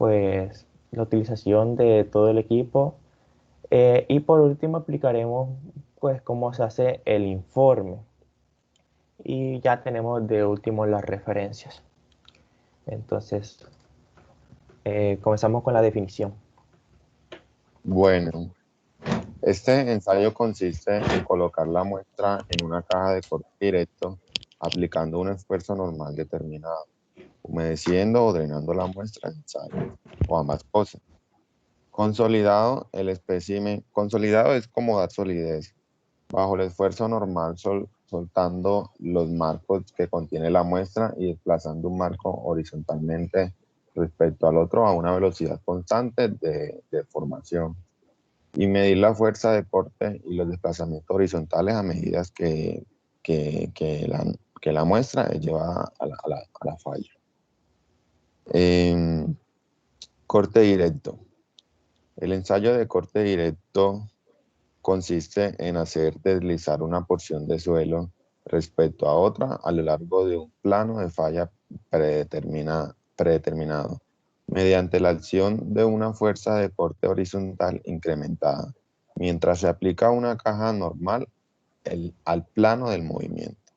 pues la utilización de todo el equipo. Y por último aplicaremos pues cómo se hace el informe. Y ya tenemos de último las referencias. Entonces, comenzamos con la definición. Bueno, este ensayo consiste en colocar la muestra en una caja de corte directo aplicando un esfuerzo normal determinado, humedeciendo o drenando la muestra de ensayo, o ambas cosas. Consolidado, el espécimen, consolidado es como dar solidez, bajo el esfuerzo normal soltando los marcos que contiene la muestra y desplazando un marco horizontalmente respecto al otro a una velocidad constante de formación. Y medir la fuerza de corte y los desplazamientos horizontales a medida que la muestra es llevada a la falla. Em, Corte directo. El ensayo de corte directo consiste en hacer deslizar una porción de suelo respecto a otra a lo largo de un plano de falla predeterminado, mediante la acción de una fuerza de corte horizontal incrementada, mientras se aplica una caja normal al plano del movimiento.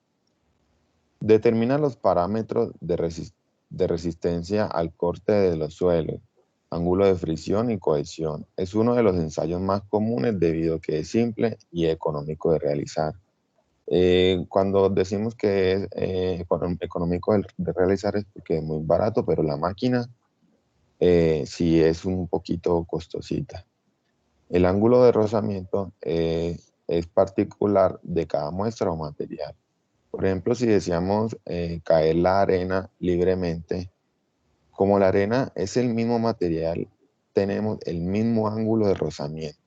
Determina los parámetros de resistencia al corte de los suelos, ángulo de fricción y cohesión. Es uno de los ensayos más comunes debido a que es simple y económico de realizar. Cuando decimos que es económico de realizar es porque es muy barato, pero la máquina sí es un poquito costosita. El ángulo de rozamiento es particular de cada muestra o material. Por ejemplo, si deseamos caer la arena libremente, como la arena es el mismo material, tenemos el mismo ángulo de rozamiento.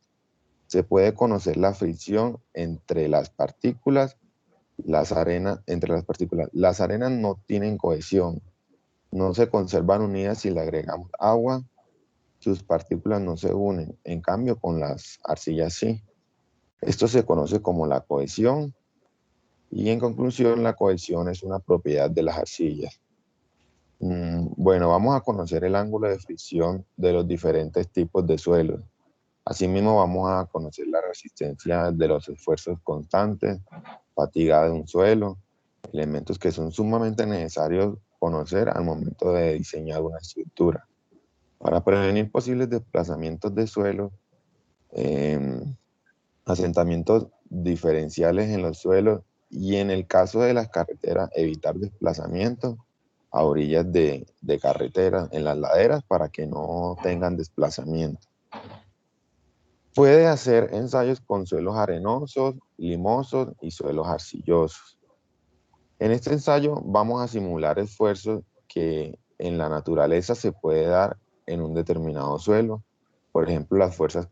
Se puede conocer la fricción entre las partículas, entre las partículas. Las arenas no tienen cohesión, no se conservan unidas si le agregamos agua, sus partículas no se unen. En cambio, con las arcillas sí. Esto se conoce como la cohesión y en conclusión, la cohesión es una propiedad de las arcillas. Bueno, vamos a conocer el ángulo de fricción de los diferentes tipos de suelos. Asimismo, vamos a conocer la resistencia de los esfuerzos constantes, fatiga de un suelo, elementos que son sumamente necesarios conocer al momento de diseñar una estructura. Para prevenir posibles desplazamientos de suelo, em, asentamientos diferenciales en los suelos y en el caso de las carreteras, evitar desplazamientos a orillas de carreteras en las laderas para que no tengan desplazamiento. Puede hacer ensayos con suelos arenosos, limosos y suelos arcillosos. En este ensayo vamos a simular esfuerzos que en la naturaleza se puede dar en un determinado suelo. Por ejemplo, las fuerzas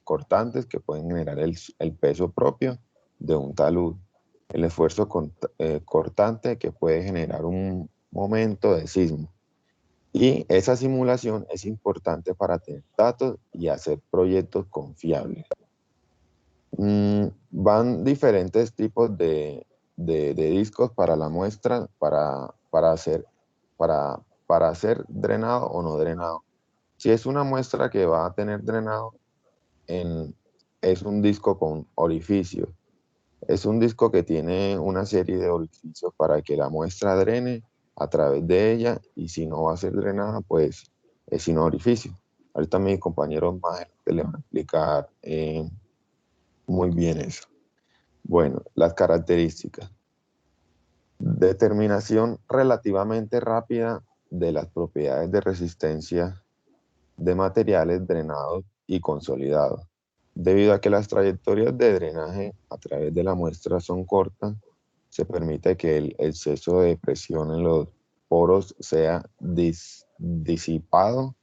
cortantes que pueden generar el peso propio de un talud. El esfuerzo cortante que puede generar un momento de sismo. Y esa simulación es importante para tener datos y hacer proyectos confiables. Van diferentes tipos de discos para la muestra para hacer drenado o no drenado. Si es una muestra que va a tener drenado, es un disco con orificios. Es un disco que tiene una serie de orificios para que la muestra drene a través de ella y si no va a ser drenada, pues es sin orificio. Ahorita mis compañeros más adelante les van a explicar muy bien eso. Bueno, las características. Determinación relativamente rápida de las propiedades de resistencia de materiales drenados y consolidados. Debido a que las trayectorias de drenaje a través de la muestra son cortas, se permite que el exceso de presión en los poros sea disipado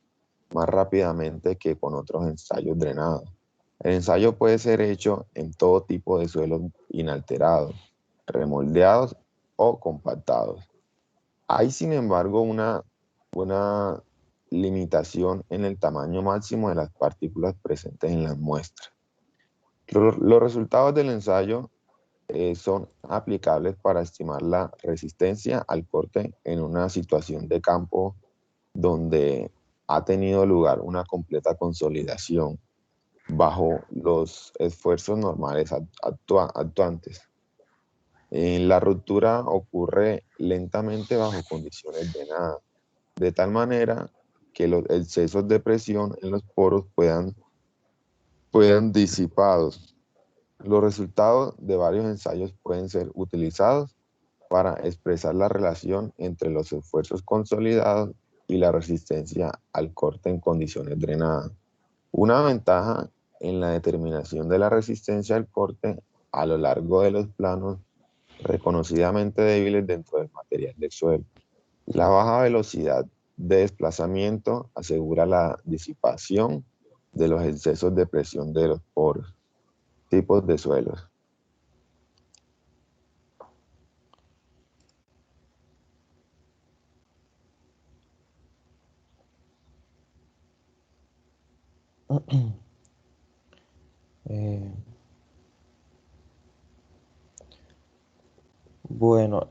más rápidamente que con otros ensayos drenados. El ensayo puede ser hecho en todo tipo de suelos inalterados, remoldeados o compactados. Hay, sin embargo, una limitación en el tamaño máximo de las partículas presentes en las muestras. Los resultados del ensayo son aplicables para estimar la resistencia al corte en una situación de campo donde ha tenido lugar una completa consolidación bajo los esfuerzos normales actuantes. La ruptura ocurre lentamente bajo condiciones de nada, de tal manera que los excesos de presión en los poros puedan disipados. Los resultados de varios ensayos pueden ser utilizados para expresar la relación entre los esfuerzos consolidados y la resistencia al corte en condiciones drenadas. Una ventaja en la determinación de la resistencia al corte a lo largo de los planos reconocidamente débiles dentro del material del suelo. La baja velocidad de desplazamiento asegura la disipación de los excesos de presión de los poros. Tipos de suelos. Eh, bueno,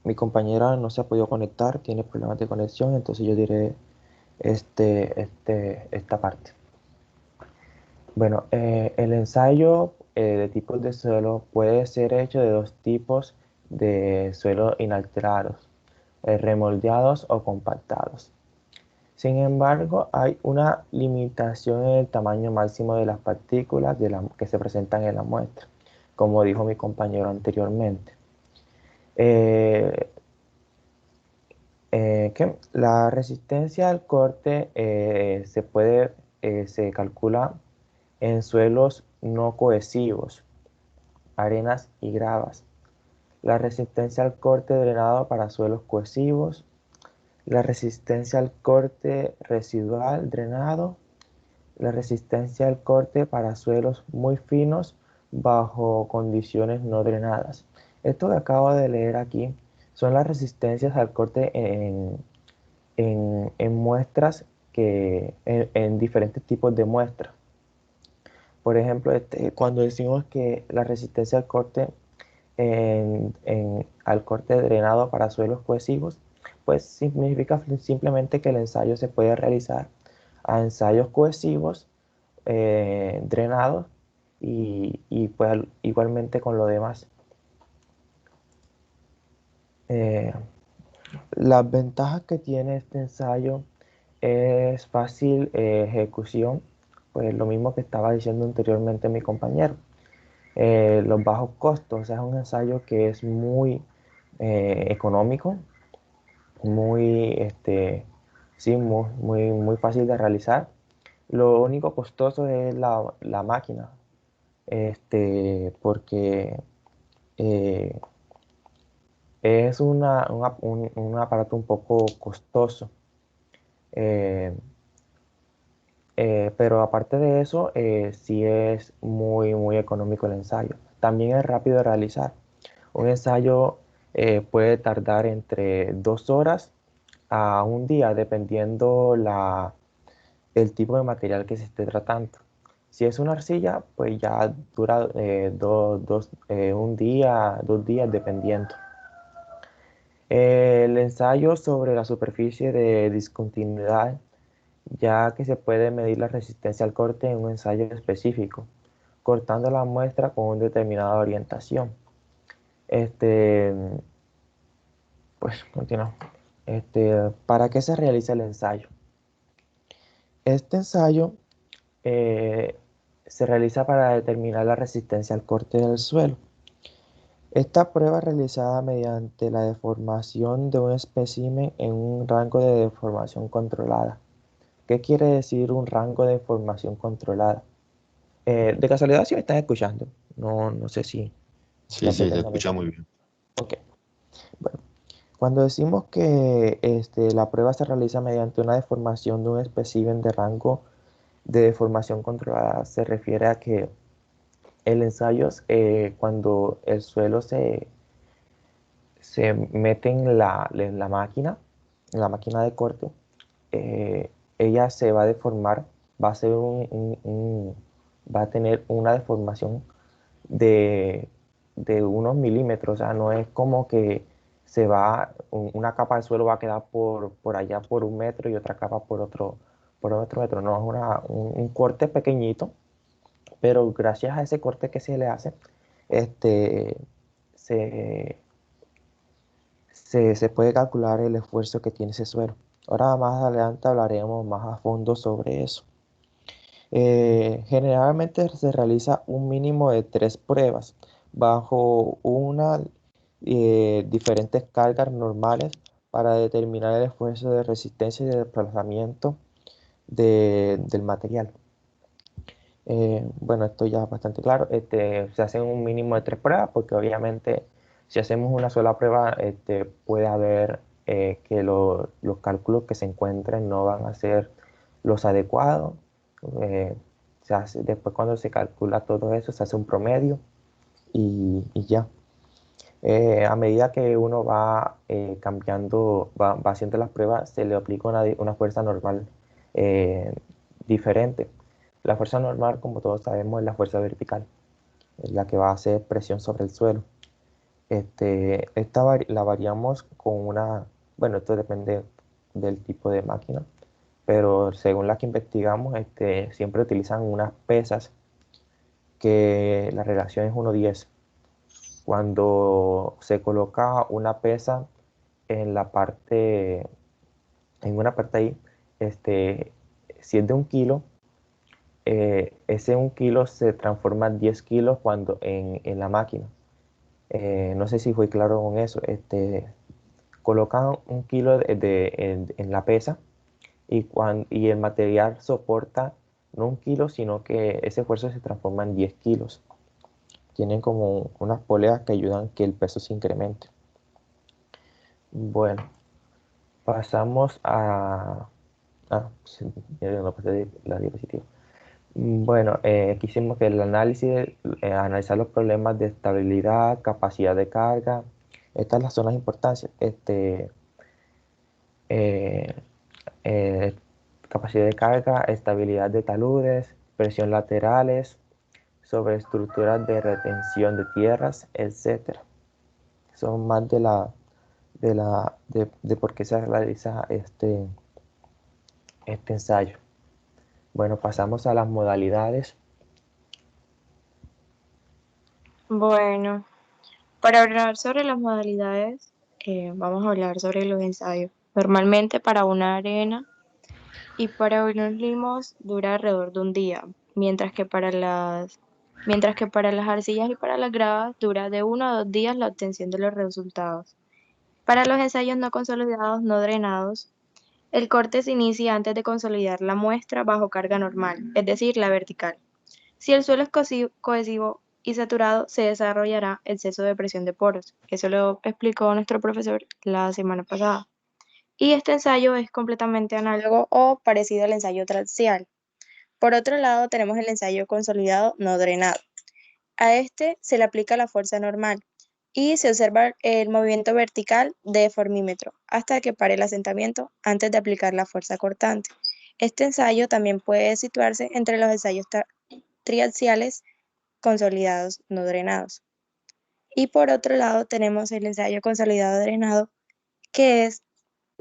mi compañera no se ha podido conectar, tiene problemas de conexión, entonces yo diré esta parte. Bueno, el ensayo de tipos de suelo puede ser hecho de dos tipos de suelo inalterados, remoldeados o compactados. Sin embargo, hay una limitación en el tamaño máximo de las partículas que se presentan en la muestra, como dijo mi compañero anteriormente. Eh, que la resistencia al corte se calcula en suelos no cohesivos, arenas y gravas. La resistencia al corte drenado para suelos cohesivos. La resistencia al corte residual drenado. La resistencia al corte para suelos muy finos bajo condiciones no drenadas. Esto que acabo de leer aquí son las resistencias al corte en muestras en diferentes tipos de muestras. Por ejemplo, cuando decimos que la resistencia al corte al corte drenado para suelos cohesivos, pues significa simplemente que el ensayo se puede realizar a ensayos cohesivos drenados y pues igualmente con lo demás. Eh, las ventajas que tiene este ensayo es fácil ejecución, pues lo mismo que estaba diciendo anteriormente mi compañero. Los bajos costos, o sea, es un ensayo que es muy económico, muy, sí, muy fácil de realizar. Lo único costoso es la máquina, porque eh, es un aparato un poco costoso. Eh, pero aparte de eso, sí es muy económico el ensayo. También es rápido de realizar. Un ensayo puede tardar entre 2 horas a un día, dependiendo el tipo de material que se esté tratando. Si es una arcilla, pues ya dura un día, 2 días, dependiendo. El ensayo sobre la superficie de discontinuidad, ya que se puede medir la resistencia al corte en un ensayo específico, cortando la muestra con una determinada orientación. Este, pues continuamos. ¿Para qué se realiza el ensayo? Este ensayo eh, se realiza para determinar la resistencia al corte del suelo. Esta prueba es realizada mediante la deformación de un espécimen en un rango de deformación controlada. ¿Qué quiere decir un rango de deformación controlada? De casualidad, si me están escuchando, no sé si Sí, me sí, se pretendo escucha omitir. muy bien. Ok, bueno. Cuando decimos que la prueba se realiza mediante una deformación de un espécimen de rango de deformación controlada, se refiere a que el ensayo, cuando el suelo se mete en la máquina de corte, ella se va a deformar, va a ser va a tener una deformación de, de unos milímetros, o sea, no es como que una capa del suelo va a quedar por allá por 1 metro y otra capa por otro metro. No, es un corte pequeñito, pero gracias a ese corte que se le hace, este, se, se puede calcular el esfuerzo que tiene ese suelo. Ahora más adelante hablaremos más a fondo sobre eso. Generalmente se realiza un mínimo de 3 pruebas bajo diferentes cargas normales para determinar el esfuerzo de resistencia y de desplazamiento del material. Bueno, esto ya es bastante claro. Se hacen un mínimo de 3 pruebas porque obviamente si hacemos una sola prueba puede haber que los cálculos que se encuentren no van a ser los adecuados. Eh, Después cuando se calcula todo eso se hace un promedio y ya. A medida que uno va cambiando, va haciendo las pruebas, se le aplica una fuerza normal eh, diferente. La fuerza normal, como todos sabemos, es la fuerza vertical, es la que va a hacer presión sobre el suelo. La variamos con bueno, esto depende del tipo de máquina, pero según la que investigamos, siempre utilizan unas pesas que la relación es 1:10. Cuando se coloca una pesa en la parte, en una parte ahí, este, si es de 1 kilo, ese 1 kilo se transforma en 10 kilos en la máquina. No sé si fue claro con eso. Colocan 1 kilo en la pesa y el material soporta no 1 kilo, sino que ese esfuerzo se transforma en 10 kilos. Tienen como unas poleas que ayudan que el peso se incremente. Bueno, pasamos a... Ah, sí, ya no pasé la diapositiva. Bueno, aquí hicimos que el análisis, analizar los problemas de estabilidad, capacidad de carga. Estas son las importancias. Eh, eh, Capacidad de carga, estabilidad de taludes, presión laterales, sobre estructuras de retención de tierras, etcétera. Son más de por qué se realiza este ensayo. Bueno, pasamos a las modalidades. Bueno, para hablar sobre las modalidades, vamos a hablar sobre los ensayos. Normalmente para una arena y para unos limos dura alrededor de un día, mientras que para las arcillas y para las gravas dura de 1 a 2 días la obtención de los resultados. Para los ensayos no consolidados, no drenados, el corte se inicia antes de consolidar la muestra bajo carga normal, es decir, la vertical. Si el suelo es cohesivo y saturado, se desarrollará exceso de presión de poros. Eso lo explicó nuestro profesor la semana pasada. Y este ensayo es completamente análogo o parecido al ensayo traxial. Por otro lado, tenemos el ensayo consolidado no drenado. A este se le aplica la fuerza normal y se observa el movimiento vertical de formímetro hasta que pare el asentamiento antes de aplicar la fuerza cortante. Este ensayo también puede situarse entre los ensayos triaxiales consolidados no drenados. Y por otro lado tenemos el ensayo consolidado drenado, que es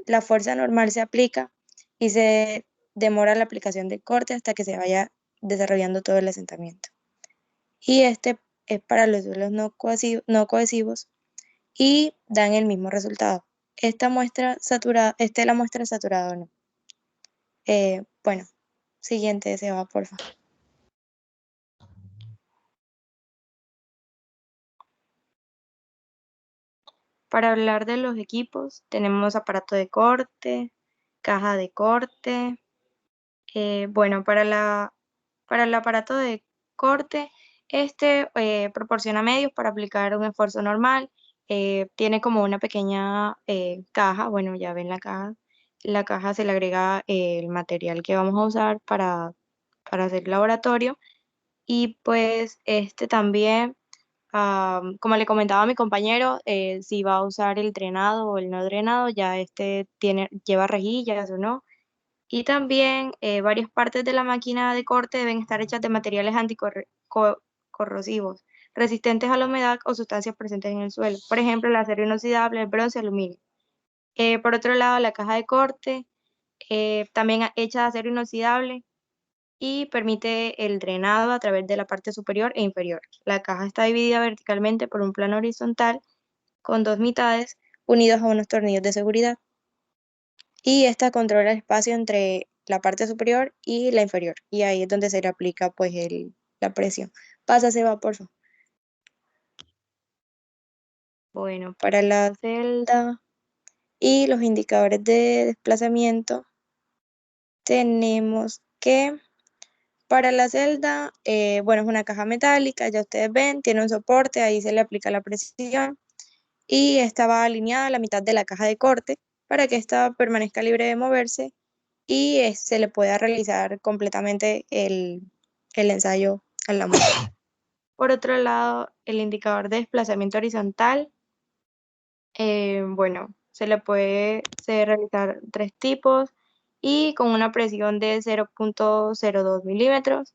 la fuerza normal se aplica y se demora la aplicación del corte hasta que se vaya desarrollando todo el asentamiento. Y este es para los suelos no cohesivos y dan el mismo resultado. Esta es la muestra saturada o no. Bueno, siguiente, se va, porfa. Para hablar de los equipos, tenemos aparato de corte, caja de corte. Bueno, para el aparato de corte, proporciona medios para aplicar un esfuerzo normal. Tiene como una pequeña caja, bueno, ya ven la caja. La caja se le agrega el material que vamos a usar para hacer el laboratorio. Y pues este también, como le comentaba a mi compañero, si va a usar el drenado o el no drenado, ya lleva rejillas o no. Y también varias partes de la máquina de corte deben estar hechas de materiales anticorrosivos. resistentes a la humedad o sustancias presentes en el suelo. Por ejemplo, el acero inoxidable, el bronce, el aluminio. Por otro lado, la caja de corte, también hecha de acero inoxidable y permite el drenado a través de la parte superior e inferior. La caja está dividida verticalmente por un plano horizontal con dos mitades unidos a unos tornillos de seguridad. Y esta controla el espacio entre la parte superior y la inferior. Y ahí es donde se le aplica pues la presión. Pasa, Seba, por favor. Bueno, para la celda y los indicadores de desplazamiento tenemos que para la celda, bueno, es una caja metálica, ya ustedes ven, tiene un soporte, ahí se le aplica la presión y esta va alineada a la mitad de la caja de corte para que esta permanezca libre de moverse y se le pueda realizar completamente el ensayo a la muestra. Por otro lado, el indicador de desplazamiento horizontal, bueno, se le puede realizar tres tipos y con una presión de 0.02 milímetros.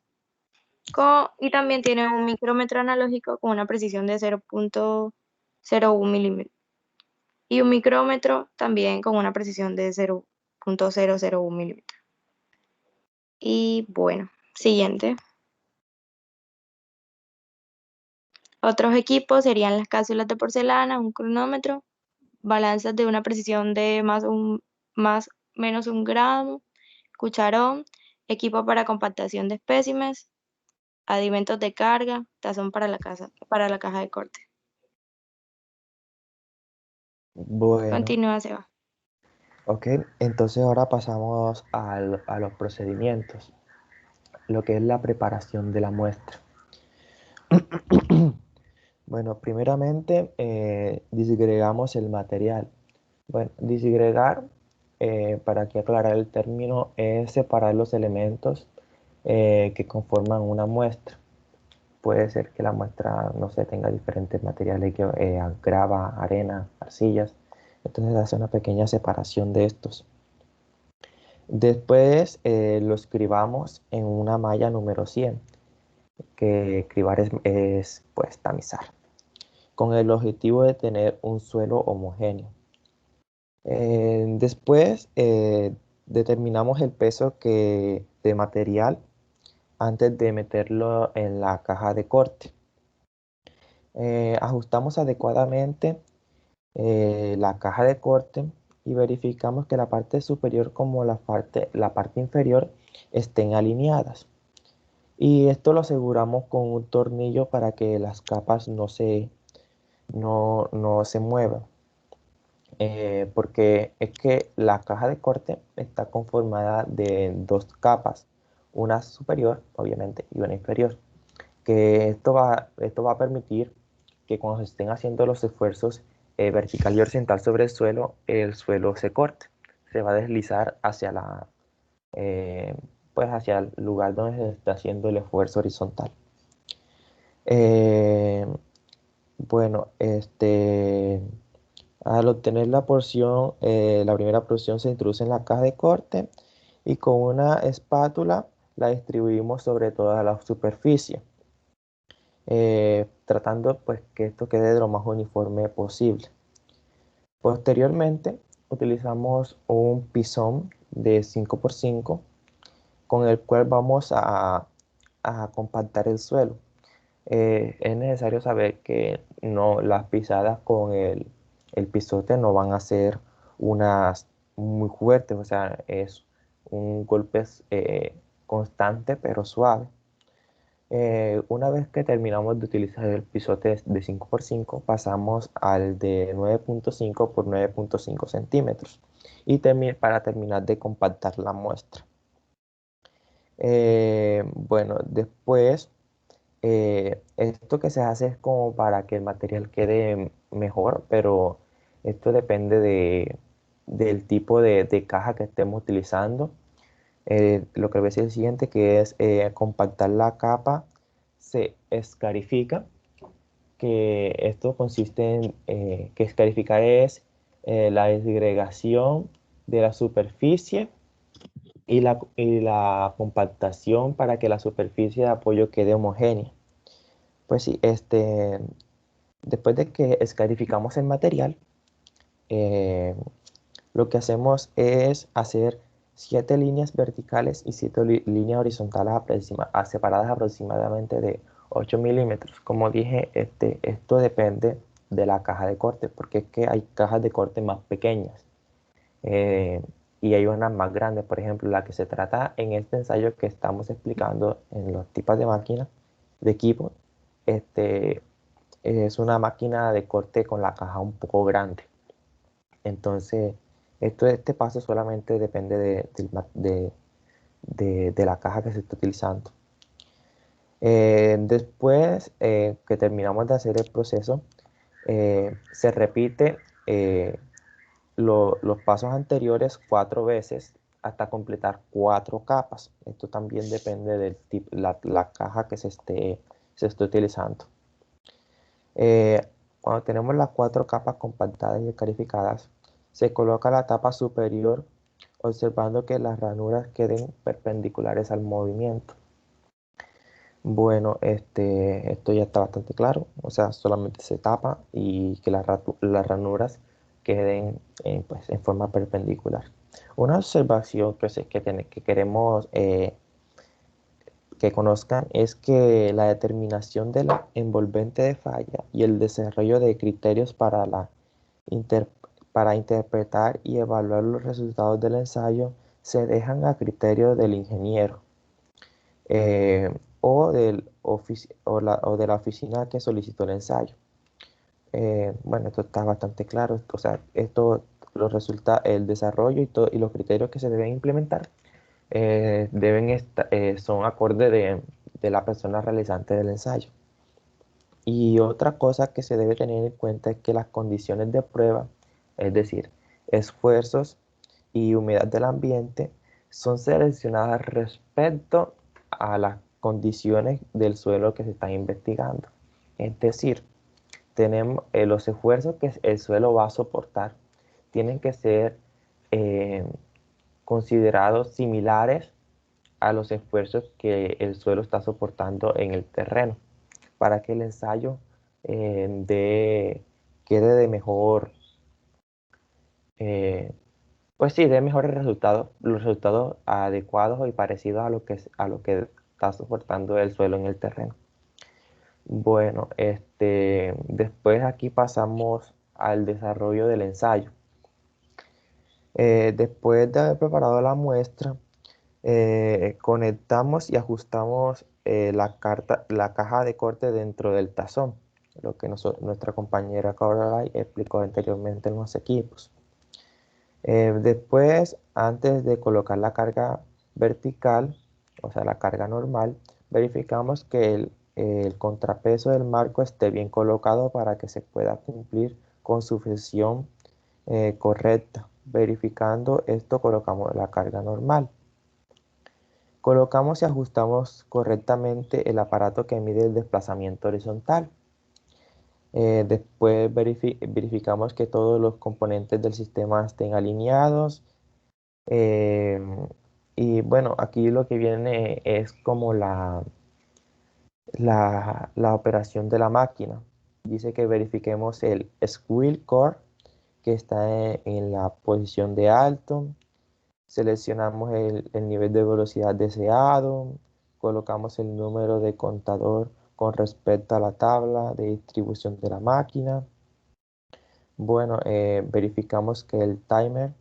Y también tiene un micrómetro analógico con una precisión de 0.01 milímetros. Y un micrómetro también con una precisión de 0.001 milímetros. Y bueno, siguiente. Otros equipos serían las cápsulas de porcelana, un cronómetro, balanzas de una precisión de más menos 1 gramo, cucharón, equipo para compactación de espécimes, adimentos de carga, tazón para la caja de corte. Bueno, Continúa, Seba. ok, entonces ahora pasamos a los procedimientos, lo que es la preparación de la muestra. Bueno, primeramente disgregamos el material. Bueno, disgregar, para aquí aclarar el término, es separar los elementos que conforman una muestra. Puede ser que la muestra, no sé, tenga diferentes materiales, que grava, arena, arcillas. Entonces hace una pequeña separación de estos. Después lo escribamos en una malla número 100, que escribar es pues tamizar, con el objetivo de tener un suelo homogéneo. Después determinamos el peso de material antes de meterlo en la caja de corte. Ajustamos adecuadamente la caja de corte y verificamos que la parte superior como la parte inferior estén alineadas. Y esto lo aseguramos con un tornillo para que las capas no se muevan. Porque es que la caja de corte está conformada de dos capas, una superior, obviamente, y una inferior. Que esto va a permitir que cuando se estén haciendo los esfuerzos vertical y horizontal sobre el suelo se corte, se va a deslizar pues hacia el lugar donde se está haciendo el esfuerzo horizontal. Eh, bueno, al obtener la primera porción se introduce en la caja de corte y con una espátula la distribuimos sobre toda la superficie, tratando pues que esto quede de lo más uniforme posible. Posteriormente utilizamos un pisón de 5x5 con el cual vamos a compactar el suelo. Es necesario saber que las pisadas con el pisote no van a ser unas muy fuertes, o sea, es un golpe constante pero suave. Una vez que terminamos de utilizar el pisote de 5x5, pasamos al de 9.5 por 9.5 centímetros y para terminar de compactar la muestra. Bueno, después esto que se hace es como para que el material quede mejor, pero esto depende del tipo de caja que estemos utilizando. Lo que voy a decir es el siguiente, que es compactar la capa, se escarifica, que esto consiste en, que escarificar es la disgregación de la superficie y la compactación para que la superficie de apoyo quede homogénea. Pues sí, después de que escarificamos el material, lo que hacemos es hacer 7 líneas verticales y 7 líneas horizontales separadas aproximadamente de 8 milímetros. Como dije, esto depende de la caja de corte, porque es que hay cajas de corte más pequeñas eh, y hay unas más grandes. Por ejemplo, la que se trata en este ensayo que estamos explicando en los tipos de máquinas, de equipo, es una máquina de corte con la caja un poco grande. Entonces, este paso solamente depende de la caja que se está utilizando. Después que terminamos de hacer el proceso, se repite los pasos anteriores 4 veces hasta completar 4 capas. Esto también depende del tipo, la caja que se esté utilizando. Eh, Cuando tenemos las 4 capas compactadas y escarificadas, se coloca la tapa superior observando que las ranuras queden perpendiculares al movimiento. Bueno, esto ya está bastante claro, o sea, solamente se tapa y que las ranuras queden pues, en forma perpendicular. Una observación que queremos que conozcan es que la determinación de la envolvente de falla y el desarrollo de criterios para interpretar y evaluar los resultados del ensayo se dejan a criterio del ingeniero eh, o de la oficina que solicitó el ensayo. Bueno, esto está bastante claro, o sea, el desarrollo y los criterios que se deben implementar son acorde de la persona realizante del ensayo. Y otra cosa que se debe tener en cuenta es que las condiciones de prueba, es decir, esfuerzos y humedad del ambiente, son seleccionadas respecto a las condiciones del suelo que se están investigando. Es decir, tenemos los esfuerzos que el suelo va a soportar tienen que ser eh, considerados similares a los esfuerzos que el suelo está soportando en el terreno para que el ensayo quede de mejor, eh, pues sí, de mejores resultados, los resultados adecuados y parecidos a lo que está soportando el suelo en el terreno. Bueno, después aquí pasamos al desarrollo del ensayo. Después de haber preparado la muestra, conectamos y ajustamos la caja de corte dentro del tazón, lo que nuestra compañera Caroline explicó anteriormente en los equipos. Después, antes de colocar la carga vertical, o sea, la carga normal, verificamos que el contrapeso del marco esté bien colocado para que se pueda cumplir con su función correcta. Verificando esto, colocamos la carga normal. Colocamos y ajustamos correctamente el aparato que mide el desplazamiento horizontal. Después verificamos que todos los componentes del sistema estén alineados. Eh, y bueno, aquí lo que viene es como la operación de la máquina. Dice que verifiquemos el squeal core que está en la posición de alto. Seleccionamos el nivel de velocidad deseado, colocamos el número de contador con respecto a la tabla de distribución de la máquina. Bueno, verificamos que el timer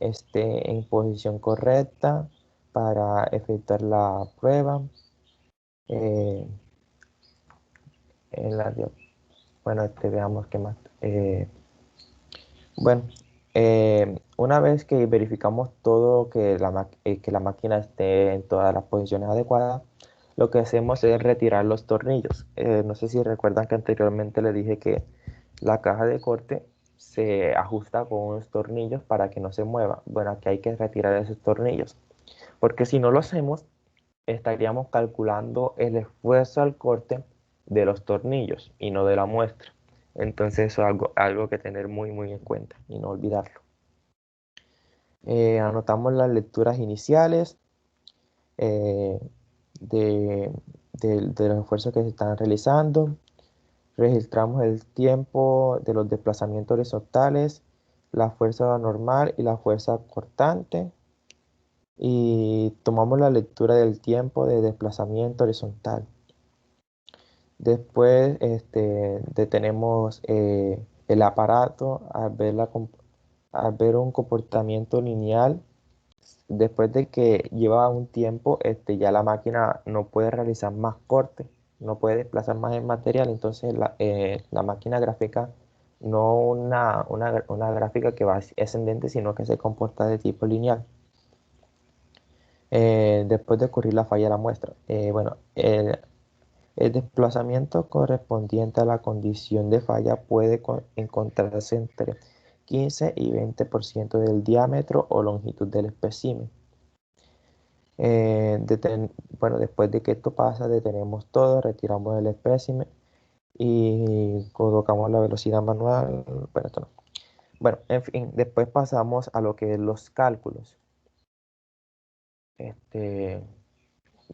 esté en posición correcta para efectuar la prueba. Eh, en la, bueno, veamos qué más. Bueno, una vez que verificamos todo, que la máquina esté en todas las posiciones adecuadas, lo que hacemos es retirar los tornillos. No sé si recuerdan que anteriormente les dije que la caja de corte se ajusta con unos tornillos para que no se mueva. Bueno, aquí hay que retirar esos tornillos, porque si no lo hacemos, estaríamos calculando el esfuerzo al corte de los tornillos y no de la muestra. Entonces eso es algo que tener muy en cuenta y no olvidarlo. Anotamos las lecturas iniciales eh, de, de los esfuerzos que se están realizando. Registramos el tiempo de los desplazamientos horizontales, la fuerza normal y la fuerza cortante. Y tomamos la lectura del tiempo de desplazamiento horizontal. Después detenemos el aparato al ver un comportamiento lineal. Después de que lleva un tiempo, ya la máquina no puede realizar más cortes, no puede desplazar más el material. Entonces la máquina gráfica, no una gráfica que va ascendente, sino que se comporta de tipo lineal. Después de ocurrir la falla de la muestra. Bueno, el desplazamiento correspondiente a la condición de falla puede encontrarse entre 15 y 20% del diámetro o longitud del espécimen. Bueno, después de que esto pasa, detenemos todo, retiramos el espécimen y colocamos la velocidad manual. Bueno, esto no. Bueno, en fin, después pasamos a lo que es los cálculos.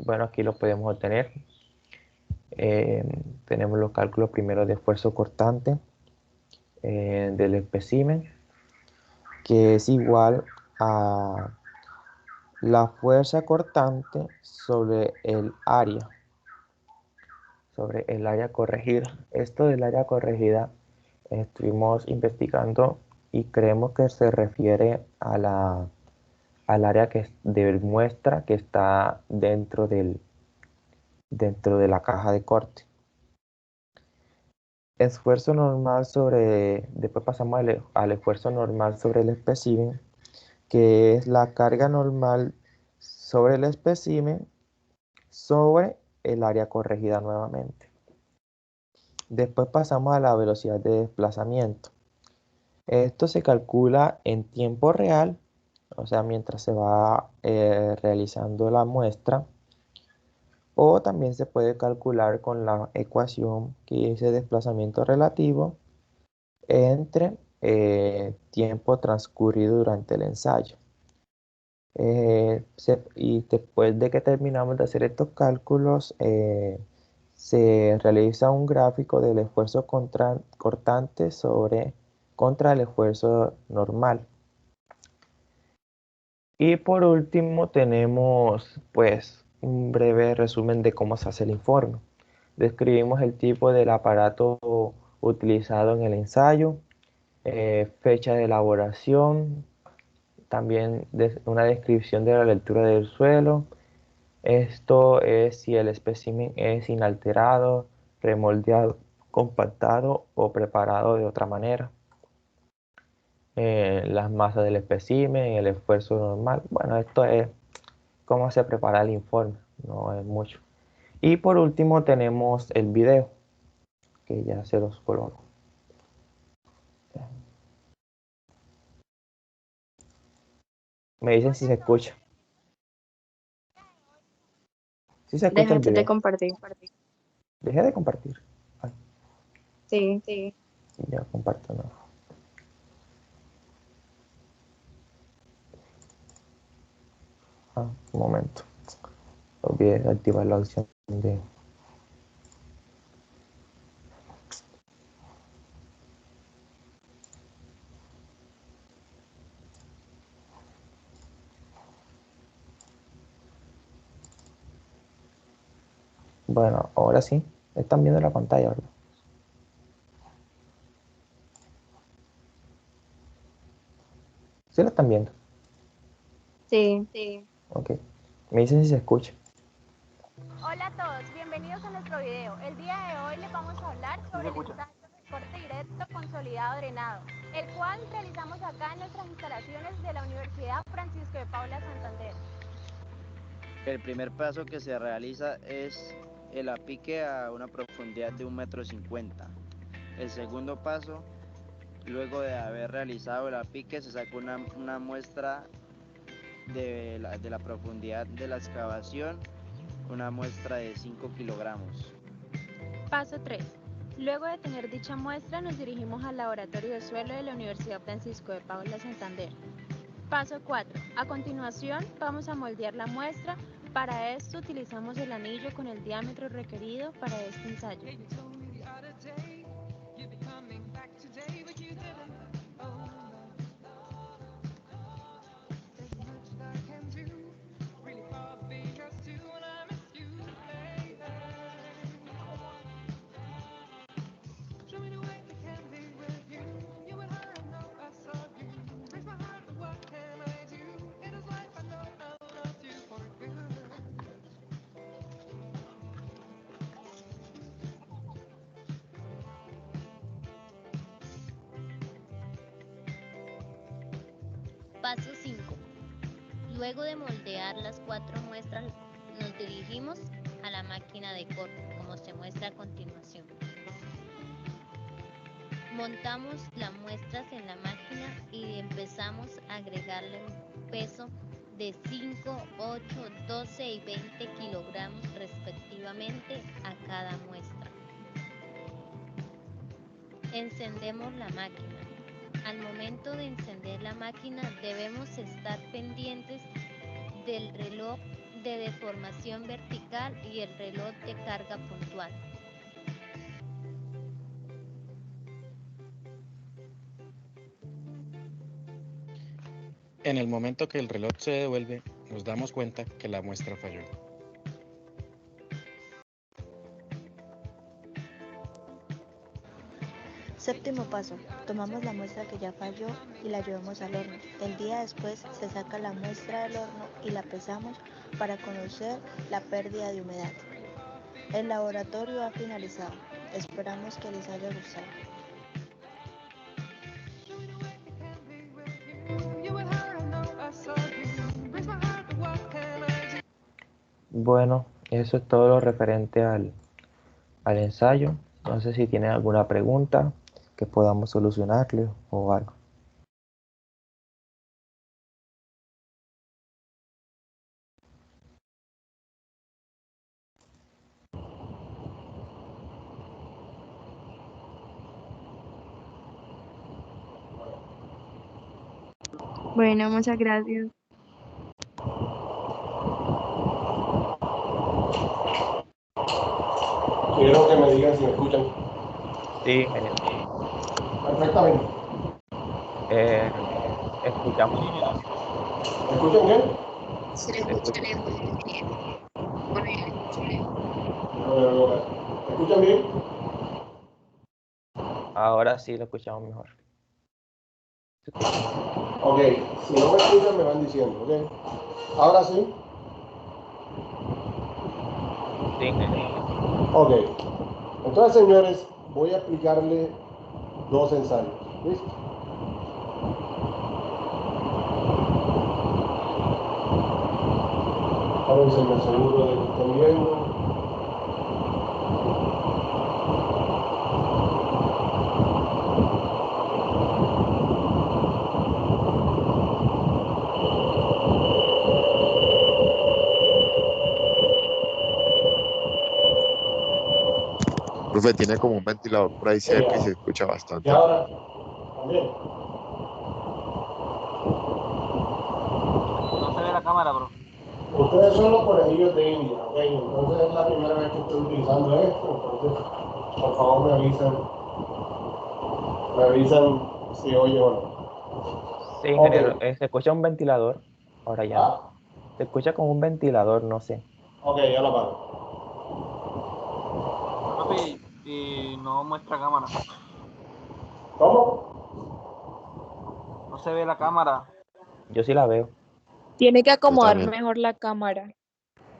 Bueno, aquí lo podemos obtener. Tenemos los cálculos primero de esfuerzo cortante del espécimen, que es igual a la fuerza cortante sobre el área corregida. Esto del área corregida estuvimos investigando y creemos que se refiere al área de muestra que está dentro de la caja de corte. Esfuerzo normal después pasamos al esfuerzo normal sobre el espécimen, que es la carga normal sobre el espécimen sobre el área corregida nuevamente. Después pasamos a la velocidad de desplazamiento. Esto se calcula en tiempo real, o sea, mientras se va realizando la muestra, o también se puede calcular con la ecuación que dice desplazamiento relativo entre tiempo transcurrido durante el ensayo. Y después de que terminamos de hacer estos cálculos, se realiza un gráfico del esfuerzo cortante contra el esfuerzo normal. Y por último tenemos pues un breve resumen de cómo se hace el informe. Describimos el tipo del aparato utilizado en el ensayo, fecha de elaboración, también una descripción de la lectura del suelo. Esto es si el espécimen es inalterado, remoldeado, compactado o preparado de otra manera. Las masas del espécimen, el esfuerzo normal. Bueno, esto es cómo se prepara el informe, no es mucho. Y por último tenemos el video, que ya se los coloco. Me dicen si se escucha. Si se escucha el Dejaste de video. compartir. Dejé de compartir. Ay, Sí. ya comparto, no. Un momento. Olvidé activar la opción de... Bueno, ahora sí. Están viendo la pantalla, ¿verdad? ¿Sí la están viendo? Sí. Ok. Me dicen si se escucha. Hola a todos, bienvenidos a nuestro video. El día de hoy les vamos a hablar sobre el ensayo de corte directo consolidado drenado, el cual realizamos acá en nuestras instalaciones de la Universidad Francisco de Paula Santander. El primer paso que se realiza es el apique a una profundidad de 1,50 m. El segundo paso, luego de haber realizado el apique, se saca una muestra de la profundidad de la excavación, una muestra de 5 kilogramos. Paso 3. Luego de tener dicha muestra, nos dirigimos al laboratorio de suelo de la Universidad Francisco de Paula Santander. Paso 4. A continuación, vamos a moldear la muestra Para esto utilizamos el anillo con el diámetro requerido para este ensayo. Paso 5. Luego de moldear las 4 muestras, nos dirigimos a la máquina de corte, como se muestra a continuación. Montamos las muestras en la máquina y empezamos a agregarle un peso de 5, 8, 12 y 20 kilogramos respectivamente a cada muestra. Encendemos la máquina. Al momento de encender la máquina debemos estar pendientes del reloj de deformación vertical y el reloj de carga puntual. En el momento que el reloj se devuelve, nos damos cuenta que la muestra falló. Séptimo paso. Tomamos la muestra que ya falló y la llevamos al horno. El día después se saca la muestra del horno y la pesamos para conocer la pérdida de humedad. El laboratorio ha finalizado. Esperamos que les haya gustado. Bueno, eso es todo lo referente al ensayo. No sé si tienen alguna pregunta que podamos solucionarle o algo. Bueno, muchas gracias. Quiero que me digan si me escuchan. Sí, genial. Perfectamente. Escuchamos. ¿Me escuchan bien? Se escucha lejos. ¿Me escuchan bien? Ahora sí lo escuchamos mejor. Ok, si no me escuchan me van diciendo, ¿ok? Ahora sí. Sí, genial. Ok. Entonces, señores, voy a explicarle dos ensayos. ¿Listo? Ahora se me aseguro de que estén viendo. Profe, tiene como un ventilador por ahí cerca y se escucha bastante. Y ahora, también. No se ve la cámara, bro. Ustedes son los conejillos de India, ¿ok? Entonces es la primera vez que estoy utilizando esto, entonces por favor me avisan si oye o no. Sí, ingeniero. Ok. Se escucha un ventilador. Ahora ya no. Ah, Se escucha como un ventilador, no sé. ok, ya lo apago. Papi, y no muestra cámara. ¿Cómo? No se ve la cámara. Yo sí la veo. Tiene que Yo acomodar también. mejor la cámara.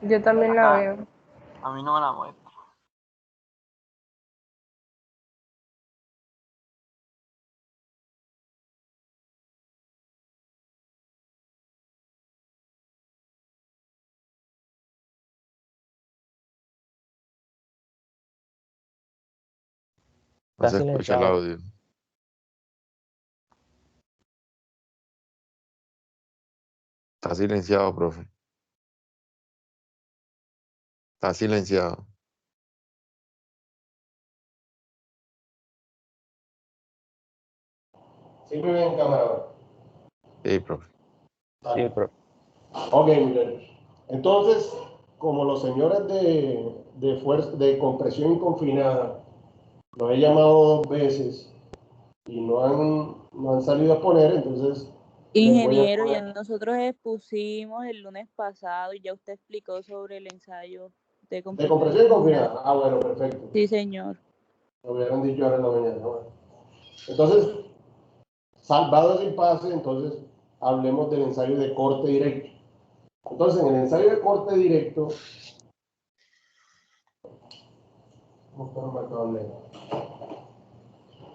Yo también la veo. A mí no me la muestra. No Está se escucha el silenciado. audio. Está silenciado, profe. Está silenciado. ¿Sí me ven en cámara ahora? Sí, profe. Sí, Dale. pero Ok, muchachos. Entonces, como los señores de compresión inconfinada los he llamado 2 veces y no han salido a exponer, entonces les voy a Ingeniero, ya exponer. nosotros expusimos el lunes pasado y ya usted explicó sobre el ensayo de ¿De compresión compresión inconfinada. inconfinada? Ah, bueno, perfecto. Sí, señor. Lo hubieran dicho ahora en la mañana. Bueno. Entonces, salvado ese impasse, entonces hablemos del ensayo de corte directo. Entonces, en el ensayo de corte directo, en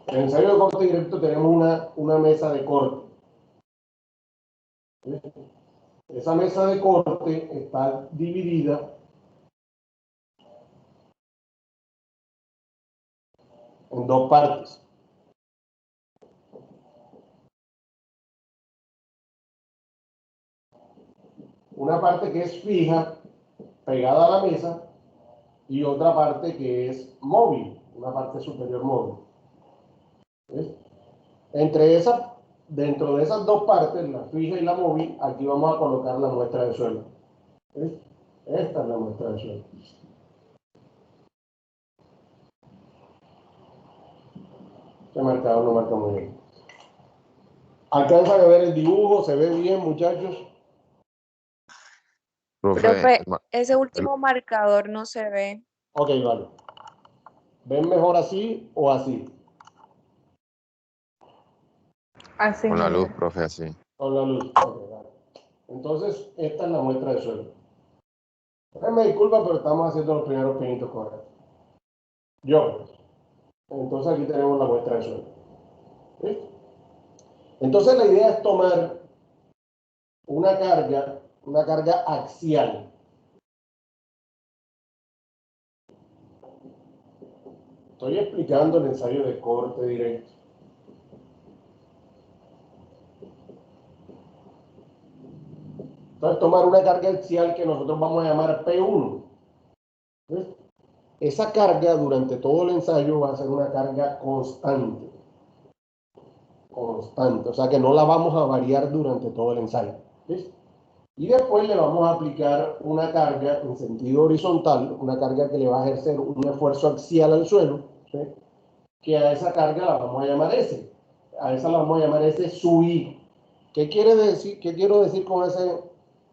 el ensayo de corte directo tenemos una mesa de corte. ¿Sí? Esa mesa de corte está dividida en 2 partes. Una parte que es fija, pegada a la mesa, y otra parte que es móvil, una parte superior móvil. ¿Sí? Dentro de esas 2 partes, la fija y la móvil, aquí vamos a colocar la muestra de suelo. ¿Sí? Esta es la muestra de suelo. Este marcador no marca muy bien. ¿Alcanzan a ver el dibujo? ¿Se ve bien, muchachos? Profe, ese último marcador no se ve. Ok, vale. ¿Ven mejor así o así? Así, Con la luz, ingeniero. profe, así. Con la luz. Okay, vale. Entonces, esta es la muestra de suelo. Me disculpa, pero estamos haciendo los primeros pinitos con esto. Entonces aquí tenemos la muestra de suelo. ¿Sí? Entonces la idea es tomar una carga axial. Estoy explicando el ensayo de corte directo. Entonces tomar una carga axial que nosotros vamos a llamar P1. ¿Sí? Esa carga durante todo el ensayo va a ser una carga constante. Constante, o sea que no la vamos a variar durante todo el ensayo. ¿Sí? Y después le vamos a aplicar una carga en sentido horizontal, una carga que le va a ejercer un esfuerzo axial al suelo, ¿sí? Que a esa carga la vamos a llamar S. A esa la vamos a llamar S sub I. ¿Qué quiere decir? ¿Qué quiero decir con ese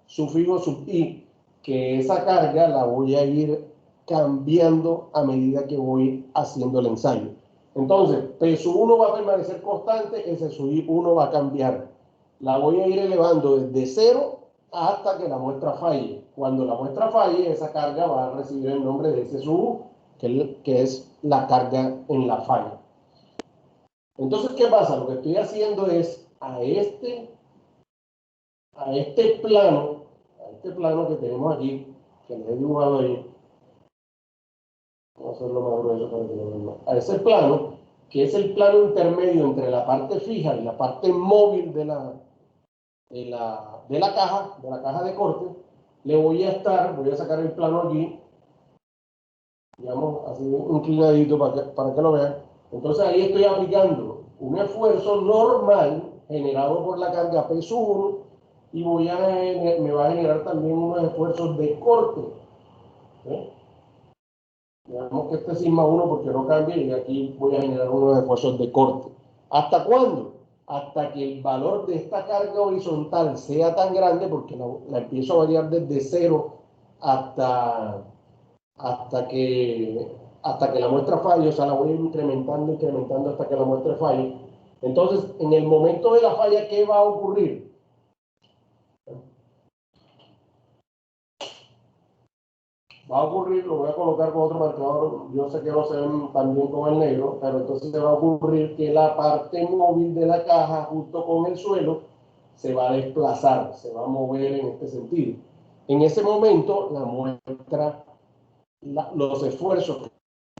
sufijo sub I? Que esa carga la voy a ir cambiando a medida que voy haciendo el ensayo. Entonces, P sub 1 va a permanecer constante, S sub I 1 va a cambiar. La voy a ir elevando desde 0 hasta que la muestra falle. Cuando la muestra falle, esa carga va a recibir el nombre de S sub U, que es la carga en la falla. Entonces, ¿qué pasa? Lo que estoy haciendo es a este plano que tenemos aquí, que les he dibujado ahí, vamos a hacerlo más grueso para que lo vean más. A ese plano, que es el plano intermedio entre la parte fija y la parte móvil de la caja de corte, le voy a sacar el plano aquí, digamos así inclinadito para que lo vean. Entonces ahí estoy aplicando un esfuerzo normal generado por la carga P sub 1 y me va a generar también unos esfuerzos de corte. ¿Sí? Digamos que este es sigma 1 porque no cambia y aquí voy a generar unos esfuerzos de corte. ¿Hasta cuándo? Hasta que el valor de esta carga horizontal sea tan grande, porque la empiezo a variar desde 0 hasta que la muestra falle, o sea, la voy incrementando hasta que la muestra falle. Entonces, en el momento de la falla, ¿qué va a ocurrir? Va a ocurrir, lo voy a colocar con otro marcador, yo sé que no se ven tan bien con el negro, pero entonces va a ocurrir que la parte móvil de la caja, junto con el suelo, se va a desplazar, se va a mover en este sentido. En ese momento, la muestra, los esfuerzos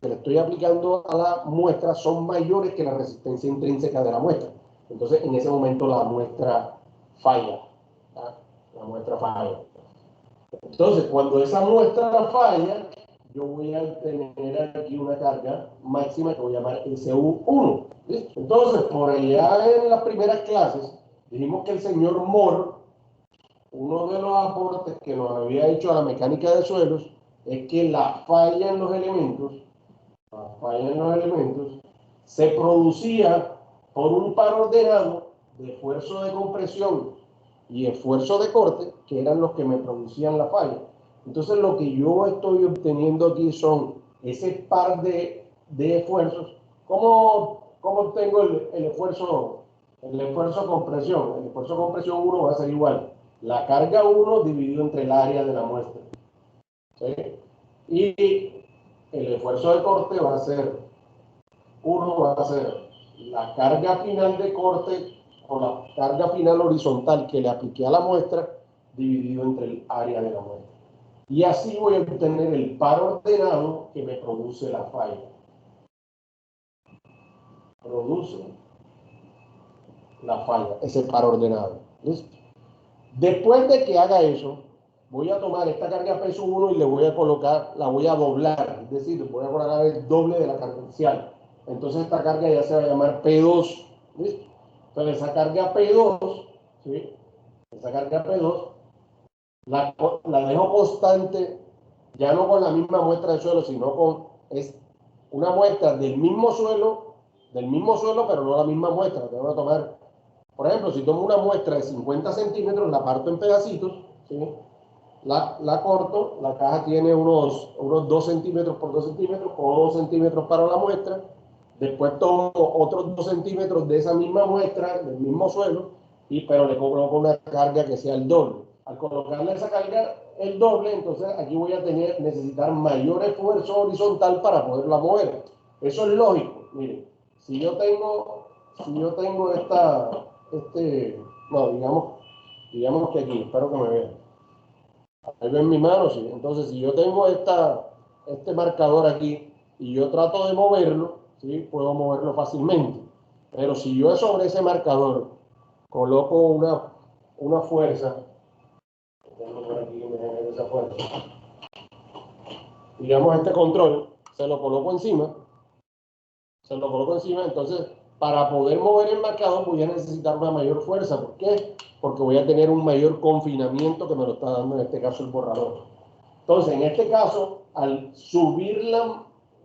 que le estoy aplicando a la muestra son mayores que la resistencia intrínseca de la muestra. Entonces, en ese momento la muestra falla. ¿Tá? La muestra falla. Entonces, cuando esa muestra falla, yo voy a tener aquí una carga máxima que voy a llamar SU1. ¿Listo? Entonces, por allá en las primeras clases, dijimos que el señor Moore uno de los aportes que nos había hecho a la mecánica de suelos es que la falla en los elementos se producía por un par ordenado de esfuerzo de compresión y esfuerzo de corte, que eran los que me producían la falla. Entonces lo que yo estoy obteniendo aquí son ese par de esfuerzos. ¿Cómo obtengo el esfuerzo de compresión? El esfuerzo de compresión 1 va a ser igual la carga 1 dividido entre el área de la muestra, ¿sí? Y el esfuerzo de corte va a ser la carga final de corte o la carga final horizontal que le apliqué a la muestra dividido entre el área de la muestra. Y así voy a obtener el par ordenado que me produce la falla. Produce la falla, ese par ordenado. ¿Listo? Después de que haga eso, voy a tomar esta carga peso 1 y le voy a colocar, la voy a doblar, es decir, voy a colocar el doble de la carga inicial. Entonces esta carga ya se va a llamar P2. ¿Listo? Entonces esa carga P2, ¿sí? Esa carga P2 la dejo constante, ya no con la misma muestra de suelo, sino con una muestra del mismo suelo, pero no la misma muestra. Tengo que tomar, por ejemplo, si tomo una muestra de 50 centímetros, la parto en pedacitos, ¿sí? La corto, la caja tiene unos 2 centímetros por 2 centímetros, o 2 centímetros para la muestra. Después tomo otros 2 centímetros de esa misma muestra, del mismo suelo, pero le coloco una carga que sea el doble. Al colocarle esa carga el doble, entonces aquí voy a necesitar mayor esfuerzo horizontal para poderla mover. Eso es lógico. Miren, si yo tengo digamos que aquí, espero que me vean. Ahí ven mi mano, sí. Entonces, si yo tengo este marcador aquí y yo trato de moverlo, ¿sí? Puedo moverlo fácilmente. Pero si yo sobre ese marcador coloco una fuerza, esa fuerza, digamos este control, se lo coloco encima, entonces para poder mover el marcador voy a necesitar una mayor fuerza. ¿Por qué? Porque voy a tener un mayor confinamiento que me lo está dando en este caso el borrador. Entonces, en este caso, al subir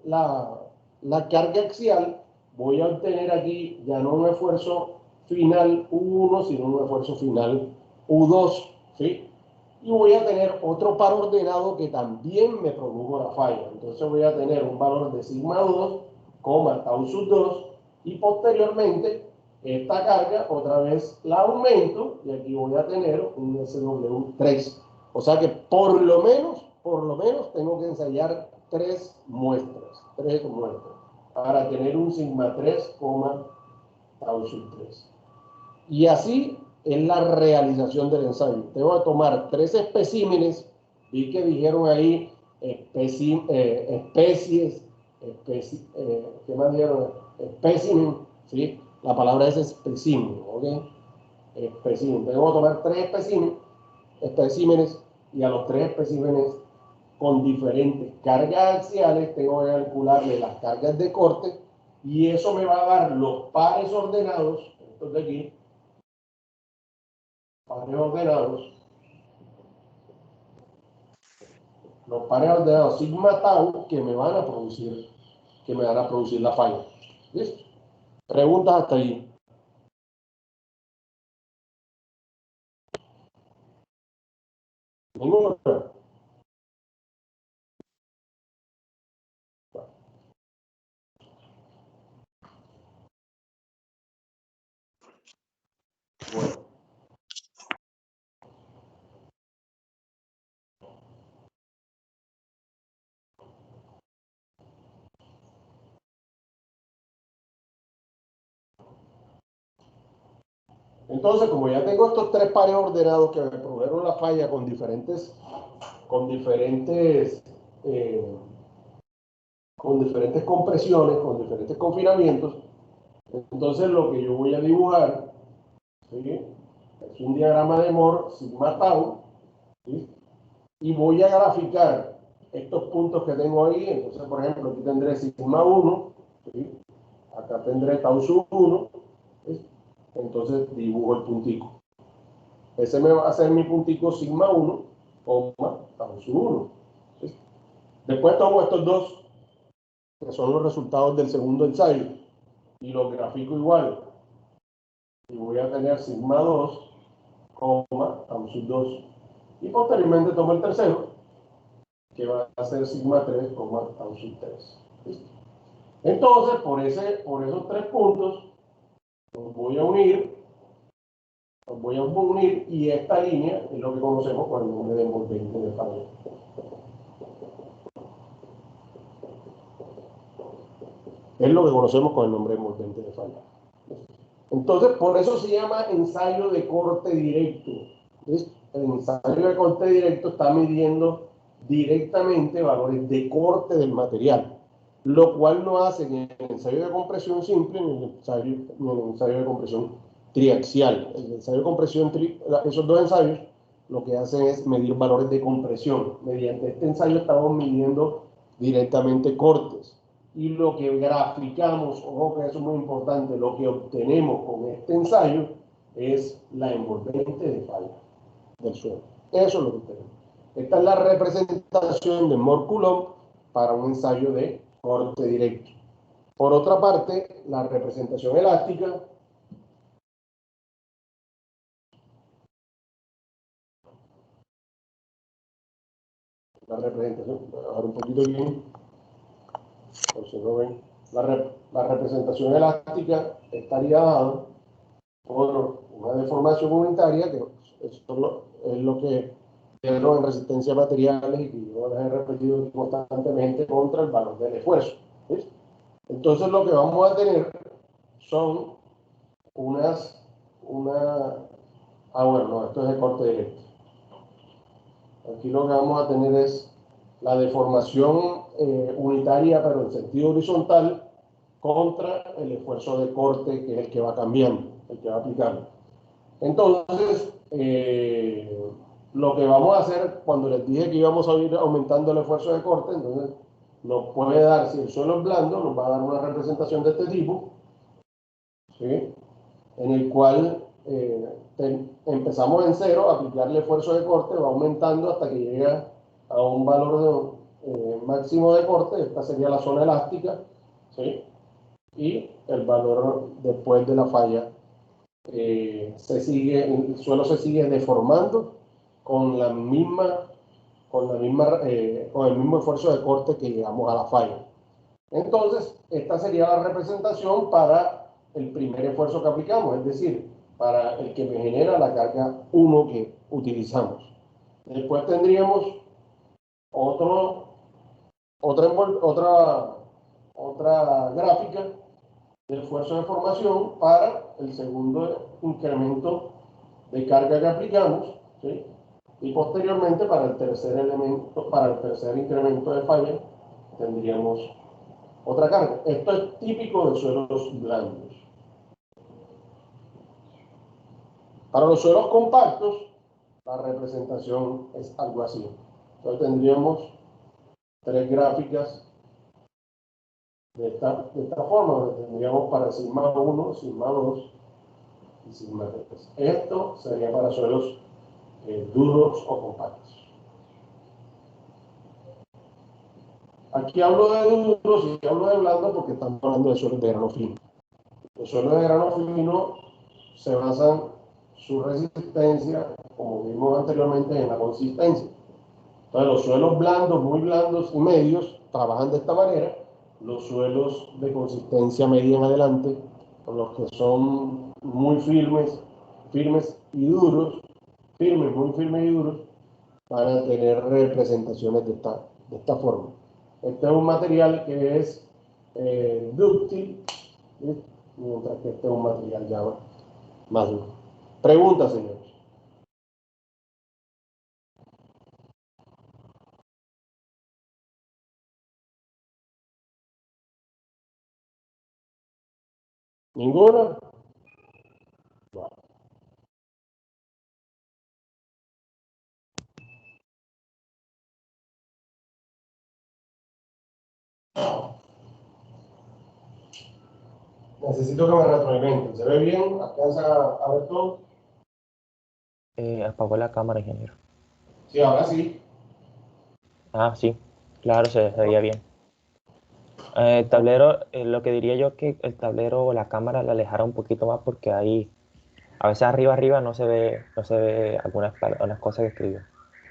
la carga axial, voy a obtener aquí ya no un esfuerzo final U1, sino un esfuerzo final U2, ¿sí? Y voy a tener otro par ordenado que también me produjo la falla. Entonces voy a tener un valor de sigma 2, tau sub 2, y posteriormente esta carga otra vez la aumento y aquí voy a tener un SW3. O sea que por lo menos tengo que ensayar 3 muestras para tener un sigma 3, tau sub 3. Y así es la realización del ensayo. Tengo que tomar 3 especímenes, vi que dijeron ahí especies, ¿qué más dijeron? Espécimen, ¿sí? La palabra es espécimen, ¿ok? Espécimen. Tengo que tomar 3 especímenes y a los 3 especímenes con diferentes cargas axiales tengo que calcularle las cargas de corte y eso me va a dar los pares ordenados, estos de aquí, los pares ordenados sigma tau que me van a producir la falla. ¿Listo? Preguntas hasta ahí. ¿Ninguna? Bueno. Entonces, como ya tengo estos 3 pares ordenados que me produjeron la falla con diferentes compresiones, con diferentes confinamientos, entonces lo que yo voy a dibujar, ¿sí? Es un diagrama de Moore, sigma tau, ¿sí? Y voy a graficar estos puntos que tengo ahí. Entonces, por ejemplo, aquí tendré sigma 1, ¿sí? Acá tendré tau sub 1, ¿sí? Entonces dibujo el puntico. Ese me va a ser mi puntico sigma 1, tau sub 1. ¿Sí? Después tomo estos dos, que son los resultados del segundo ensayo, y los grafico igual. Y voy a tener sigma 2, tau sub 2. Y posteriormente tomo el tercero, que va a ser sigma 3, tau sub 3. ¿Listo? Entonces, por esos 3 puntos, los voy a unir, y esta línea es lo que conocemos con el nombre de envolvente de falla. Es lo que conocemos con el nombre de envolvente de falla. Entonces, por eso se llama ensayo de corte directo. ¿Ves? El ensayo de corte directo está midiendo directamente valores de corte del material, lo cual no hace ni el ensayo de compresión simple ni el ensayo de compresión triaxial. El ensayo de compresión, esos dos ensayos, lo que hacen es medir valores de compresión. Mediante este ensayo estamos midiendo directamente cortes. Y lo que graficamos, ojo que eso es muy importante, lo que obtenemos con este ensayo es la envolvente de falla del suelo. Eso es lo que obtenemos. Esta es la representación de Mohr-Coulomb para un ensayo de corte directo. Por otra parte, la representación elástica ahora un poquito bien, por si no ven, la representación elástica estaría dada por una deformación unitaria, que es lo que vieron en resistencia a materiales y que yo les he repetido constantemente contra el valor del esfuerzo. ¿Sí? Entonces lo que vamos a tener son esto es de corte directo. Aquí lo que vamos a tener es la deformación unitaria, pero en sentido horizontal, contra el esfuerzo de corte, que es el que va cambiando, el que va aplicando. Entonces, lo que vamos a hacer, cuando les dije que íbamos a ir aumentando el esfuerzo de corte, entonces nos puede dar, si el suelo es blando, nos va a dar una representación de este tipo, ¿sí? En el cual empezamos en 0, aplicarle esfuerzo de corte, va aumentando hasta que llega a un valor máximo de corte. Esta sería la zona elástica, ¿sí? Y el valor después de la falla el suelo se sigue deformando con el mismo esfuerzo de corte que llegamos a la falla. Entonces, esta sería la representación para el primer esfuerzo que aplicamos, es decir, para el que me genera la carga 1 que utilizamos. Después tendríamos otra gráfica de esfuerzo de formación para el segundo incremento de carga que aplicamos, ¿sí? Y posteriormente para el tercer incremento de falla tendríamos otra carga. Esto es típico de suelos blandos. Para los suelos compactos, la representación es algo así. Entonces tendríamos 3 gráficas de esta forma, donde tendríamos para sigma 1, sigma 2 y sigma 3. Esto sería para suelos duros o compactos. Aquí hablo de duros y hablo de blandos porque estamos hablando de suelos de grano fino. Los suelos de grano fino se basan su resistencia, como vimos anteriormente, en la consistencia. Entonces, los suelos blandos, muy blandos y medios trabajan de esta manera. Los suelos de consistencia media en adelante, los que son muy firmes y duros, muy firmes y duros, van a tener representaciones de esta forma. Este es un material que es dúctil, ¿sí? Mientras que este es un material ya más duro. Pregunta, señores. ¿Ninguna? Bueno. Necesito que me retroalimenten. ¿Se ve bien? ¿Alcanza a ver todo? Apagó la cámara, ingeniero. Sí, ahora sí. Ah, sí, claro, se veía bien. El tablero, lo que diría yo que el tablero o la cámara la alejara un poquito más porque ahí, a veces arriba no se ve algunas cosas que escribió.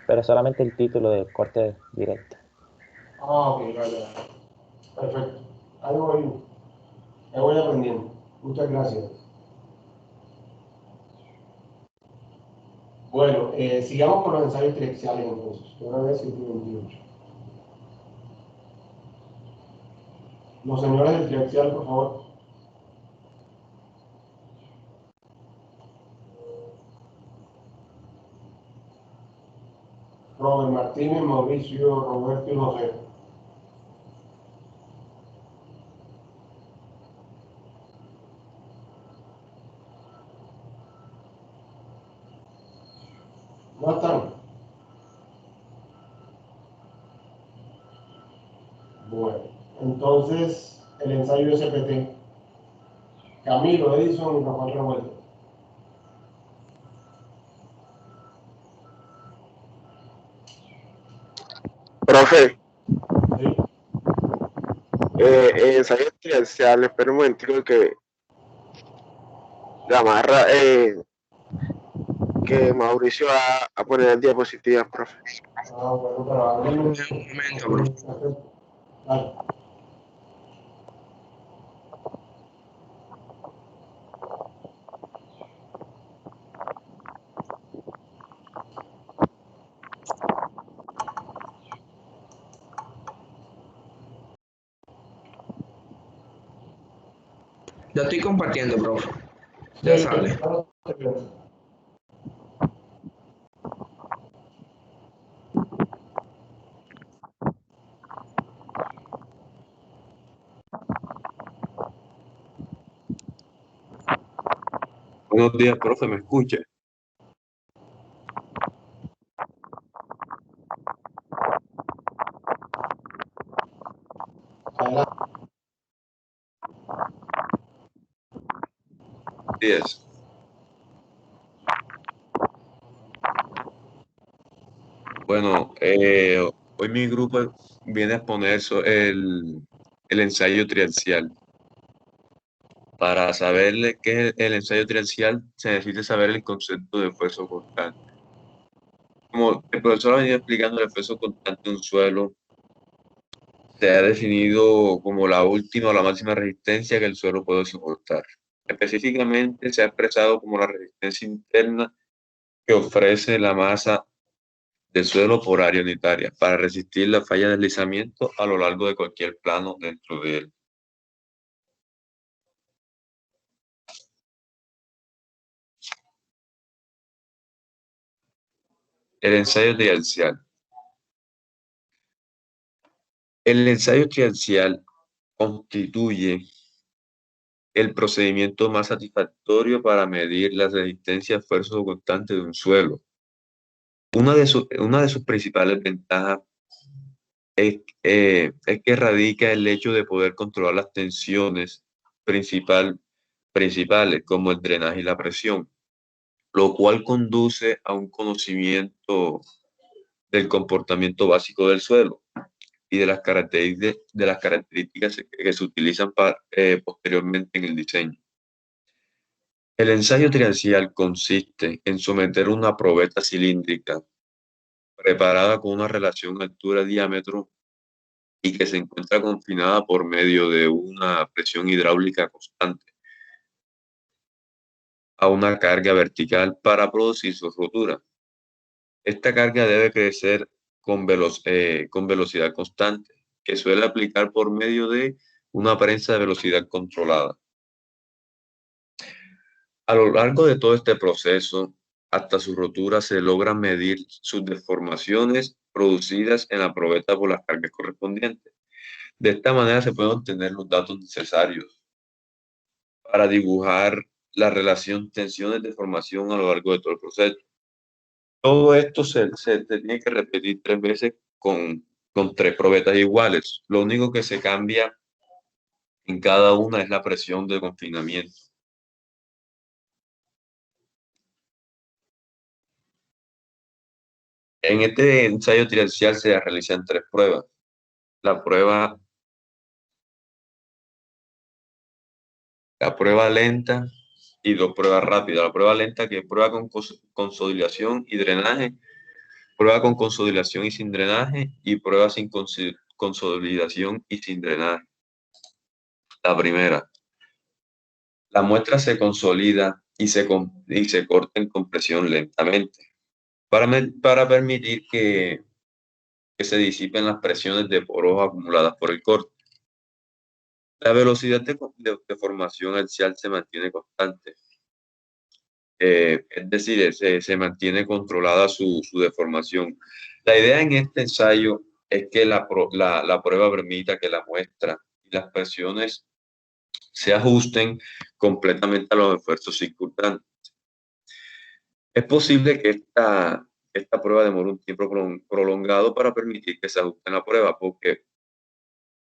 Pero solamente el título del corte directo. Ah, ok, vale. Perfecto. Ahí voy aprendiendo. Muchas gracias. Bueno, sigamos con los ensayos triaxiales entonces. Una vez 128. Los señores del triaxial, por favor. Robert Martínez, Mauricio, Roberto y José. ¿No están? Bueno, entonces el ensayo SPT. Camilo, Edison y Rafael Revuelta. Profe, ¿Sí? ensayos triaxiales, espera un momentico que la amarra, que Mauricio va a poner diapositivas, profe. Ah, bueno, pero háblame. Un momento, profe. Dale. Ya estoy compartiendo, profe. Ya sale. Buenos días, profe, ¿me escucha? Días. Bueno, hoy mi grupo viene a exponer el ensayo triaxial. Para saberle qué es el ensayo triaxial, se necesita saber el concepto de esfuerzo constante. Como el profesor ha venido explicando, el esfuerzo constante de un suelo se ha definido como la última o la máxima resistencia que el suelo puede soportar. Específicamente se ha expresado como la resistencia interna que ofrece la masa del suelo por área unitaria para resistir la falla de deslizamiento a lo largo de cualquier plano dentro de él. El ensayo triaxial. El ensayo triaxial constituye el procedimiento más satisfactorio para medir la resistencia a esfuerzo constante de un suelo. Una de sus principales ventajas es que radica el hecho de poder controlar las tensiones principales, como el drenaje y la presión, lo cual conduce a un conocimiento del comportamiento básico del suelo y de las características que se utilizan posteriormente en el diseño. El ensayo triaxial consiste en someter una probeta cilíndrica preparada con una relación altura-diámetro y que se encuentra confinada por medio de una presión hidráulica constante a una carga vertical para producir su rotura. Esta carga debe crecer con velocidad constante, que suele aplicar por medio de una prensa de velocidad controlada. A lo largo de todo este proceso, hasta su rotura, se logran medir sus deformaciones producidas en la probeta por las cargas correspondientes. De esta manera se pueden obtener los datos necesarios para dibujar la relación tensiones-deformación a lo largo de todo el proceso. Todo esto se tiene que repetir 3 veces con 3 probetas iguales. Lo único que se cambia en cada una es la presión de confinamiento. En este ensayo triaxial se realizan 3 pruebas. La prueba, la prueba lenta y 2 pruebas rápidas. La prueba lenta, que es prueba con consolidación y drenaje, prueba con consolidación y sin drenaje, y prueba sin consolidación y sin drenaje. La primera, la muestra se consolida y se corta en compresión lentamente para permitir que se disipen las presiones de poros acumuladas por el corte. La velocidad de formación axial se mantiene constante. Es decir, se mantiene controlada su deformación. La idea en este ensayo es que la prueba permita que la muestra y las presiones se ajusten completamente a los esfuerzos circundantes. Es posible que esta prueba demore un tiempo prolongado para permitir que se ajuste la prueba, porque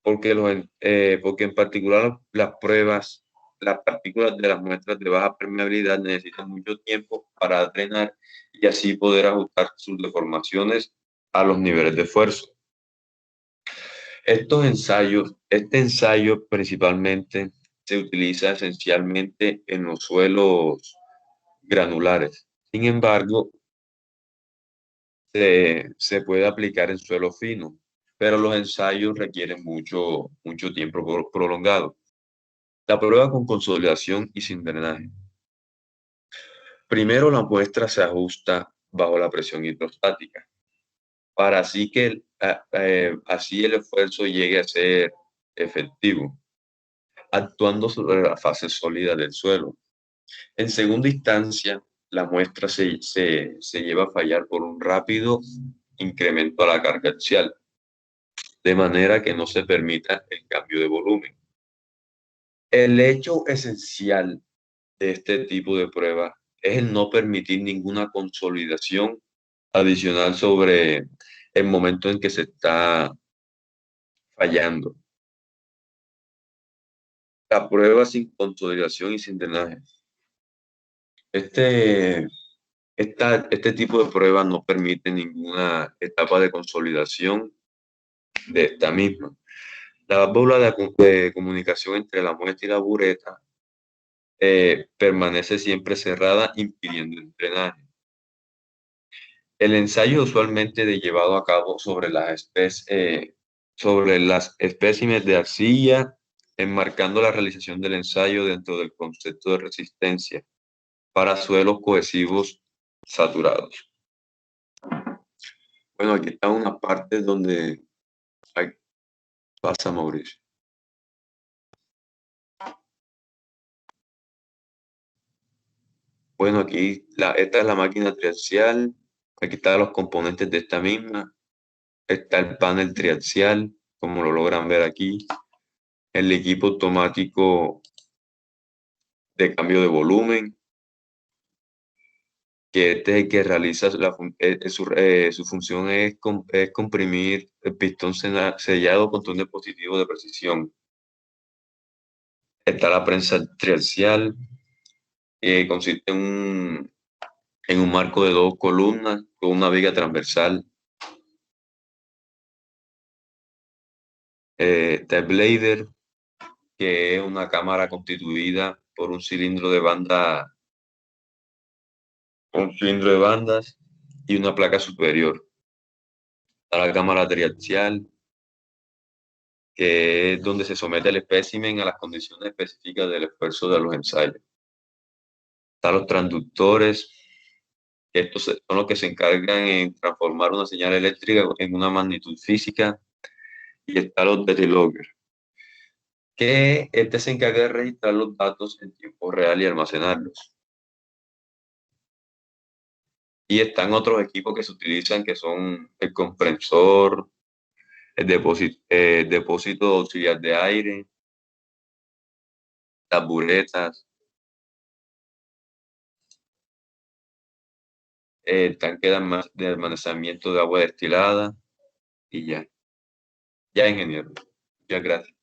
en particular las partículas de las muestras de baja permeabilidad necesitan mucho tiempo para drenar y así poder ajustar sus deformaciones a los niveles de esfuerzo. Este ensayo principalmente se utiliza esencialmente en los suelos granulares. Sin embargo, se puede aplicar en suelo fino, pero los ensayos requieren mucho tiempo prolongado. La prueba con consolidación y sin drenaje. Primero la muestra se ajusta bajo la presión hidrostática, para así el esfuerzo llegue a ser efectivo, actuando sobre la fase sólida del suelo. En segunda instancia, la muestra se lleva a fallar por un rápido incremento a la carga axial, de manera que no se permita el cambio de volumen. El hecho esencial de este tipo de prueba es el no permitir ninguna consolidación adicional sobre el momento en que se está fallando. La prueba sin consolidación y sin drenaje. Este tipo de prueba no permite ninguna etapa de consolidación de esta misma. La válvula de comunicación entre la muestra y la bureta permanece siempre cerrada, impidiendo el drenaje. El ensayo usualmente de llevado a cabo sobre las espécimes de arcilla, enmarcando la realización del ensayo dentro del concepto de resistencia para suelos cohesivos saturados. Bueno, aquí está una parte donde pasa Mauricio. Bueno, aquí esta es la máquina triaxial. Aquí están los componentes de esta misma. Está el panel triaxial, como lo logran ver aquí. El equipo automático de cambio de volumen, que este es el que realiza su función es comprimir el pistón sellado contra un dispositivo de precisión. Está la prensa triaxial, que consiste en un marco de 2 columnas con una viga transversal. Está el blader, que es una cámara constituida por un cilindro de bandas y una placa superior. Está la cámara triaxial, que es donde se somete el espécimen a las condiciones específicas del esfuerzo de los ensayos. Están los transductores, que estos son los que se encargan en transformar una señal eléctrica en una magnitud física. Y está los data logger, que este se encarga de registrar los datos en tiempo real y almacenarlos. Y están otros equipos que se utilizan, que son el compresor, el depósito auxiliar de aire, las buretas, el tanque de almacenamiento de agua destilada y ya. Ya, ingeniero. Muchas gracias.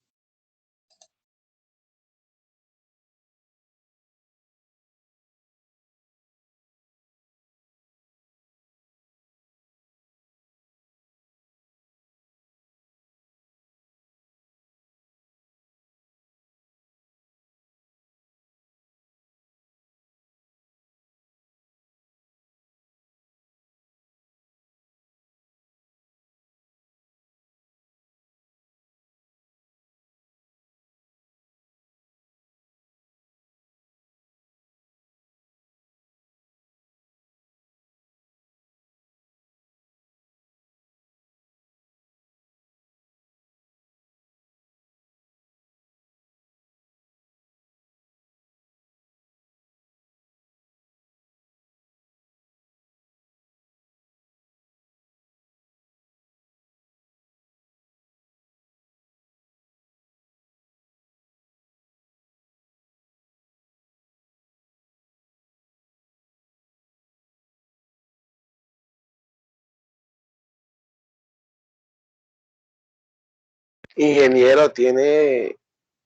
Ingeniero, tiene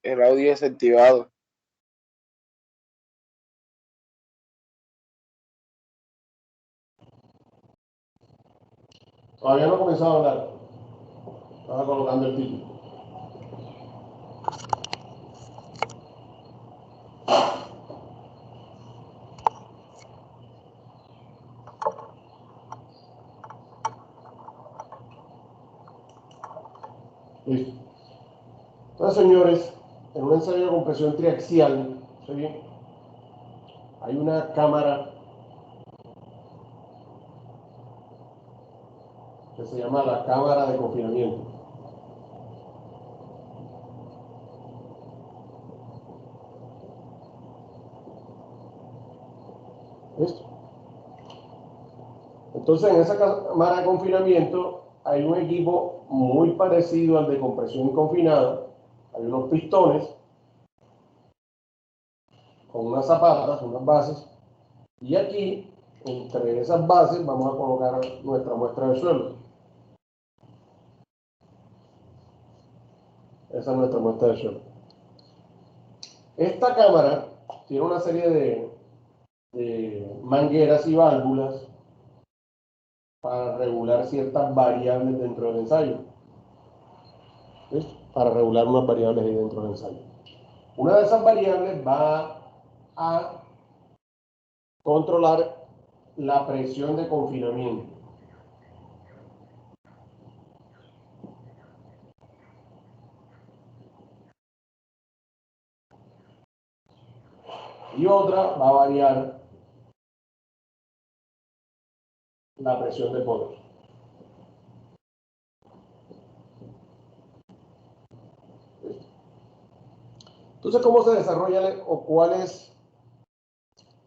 el audio desactivado. Todavía no he comenzado a hablar. Estaba colocando el título. Listo. Entonces, señores, en un ensayo de compresión triaxial, ¿sí?, hay una cámara que se llama la cámara de confinamiento. ¿Listo? Entonces, en esa cámara de confinamiento hay un equipo muy parecido al de compresión confinada. Hay unos pistones con unas zapatas, unas bases, y aquí, entre esas bases, vamos a colocar nuestra muestra de suelo. Esa es nuestra muestra de suelo. Esta cámara tiene una serie de mangueras y válvulas para regular ciertas variables dentro del ensayo. ¿Listo? Para regular unas variables ahí dentro del ensayo. Una de esas variables va a controlar la presión de confinamiento. Y otra va a variar la presión de poder. Entonces, ¿cómo se desarrolla o cuál es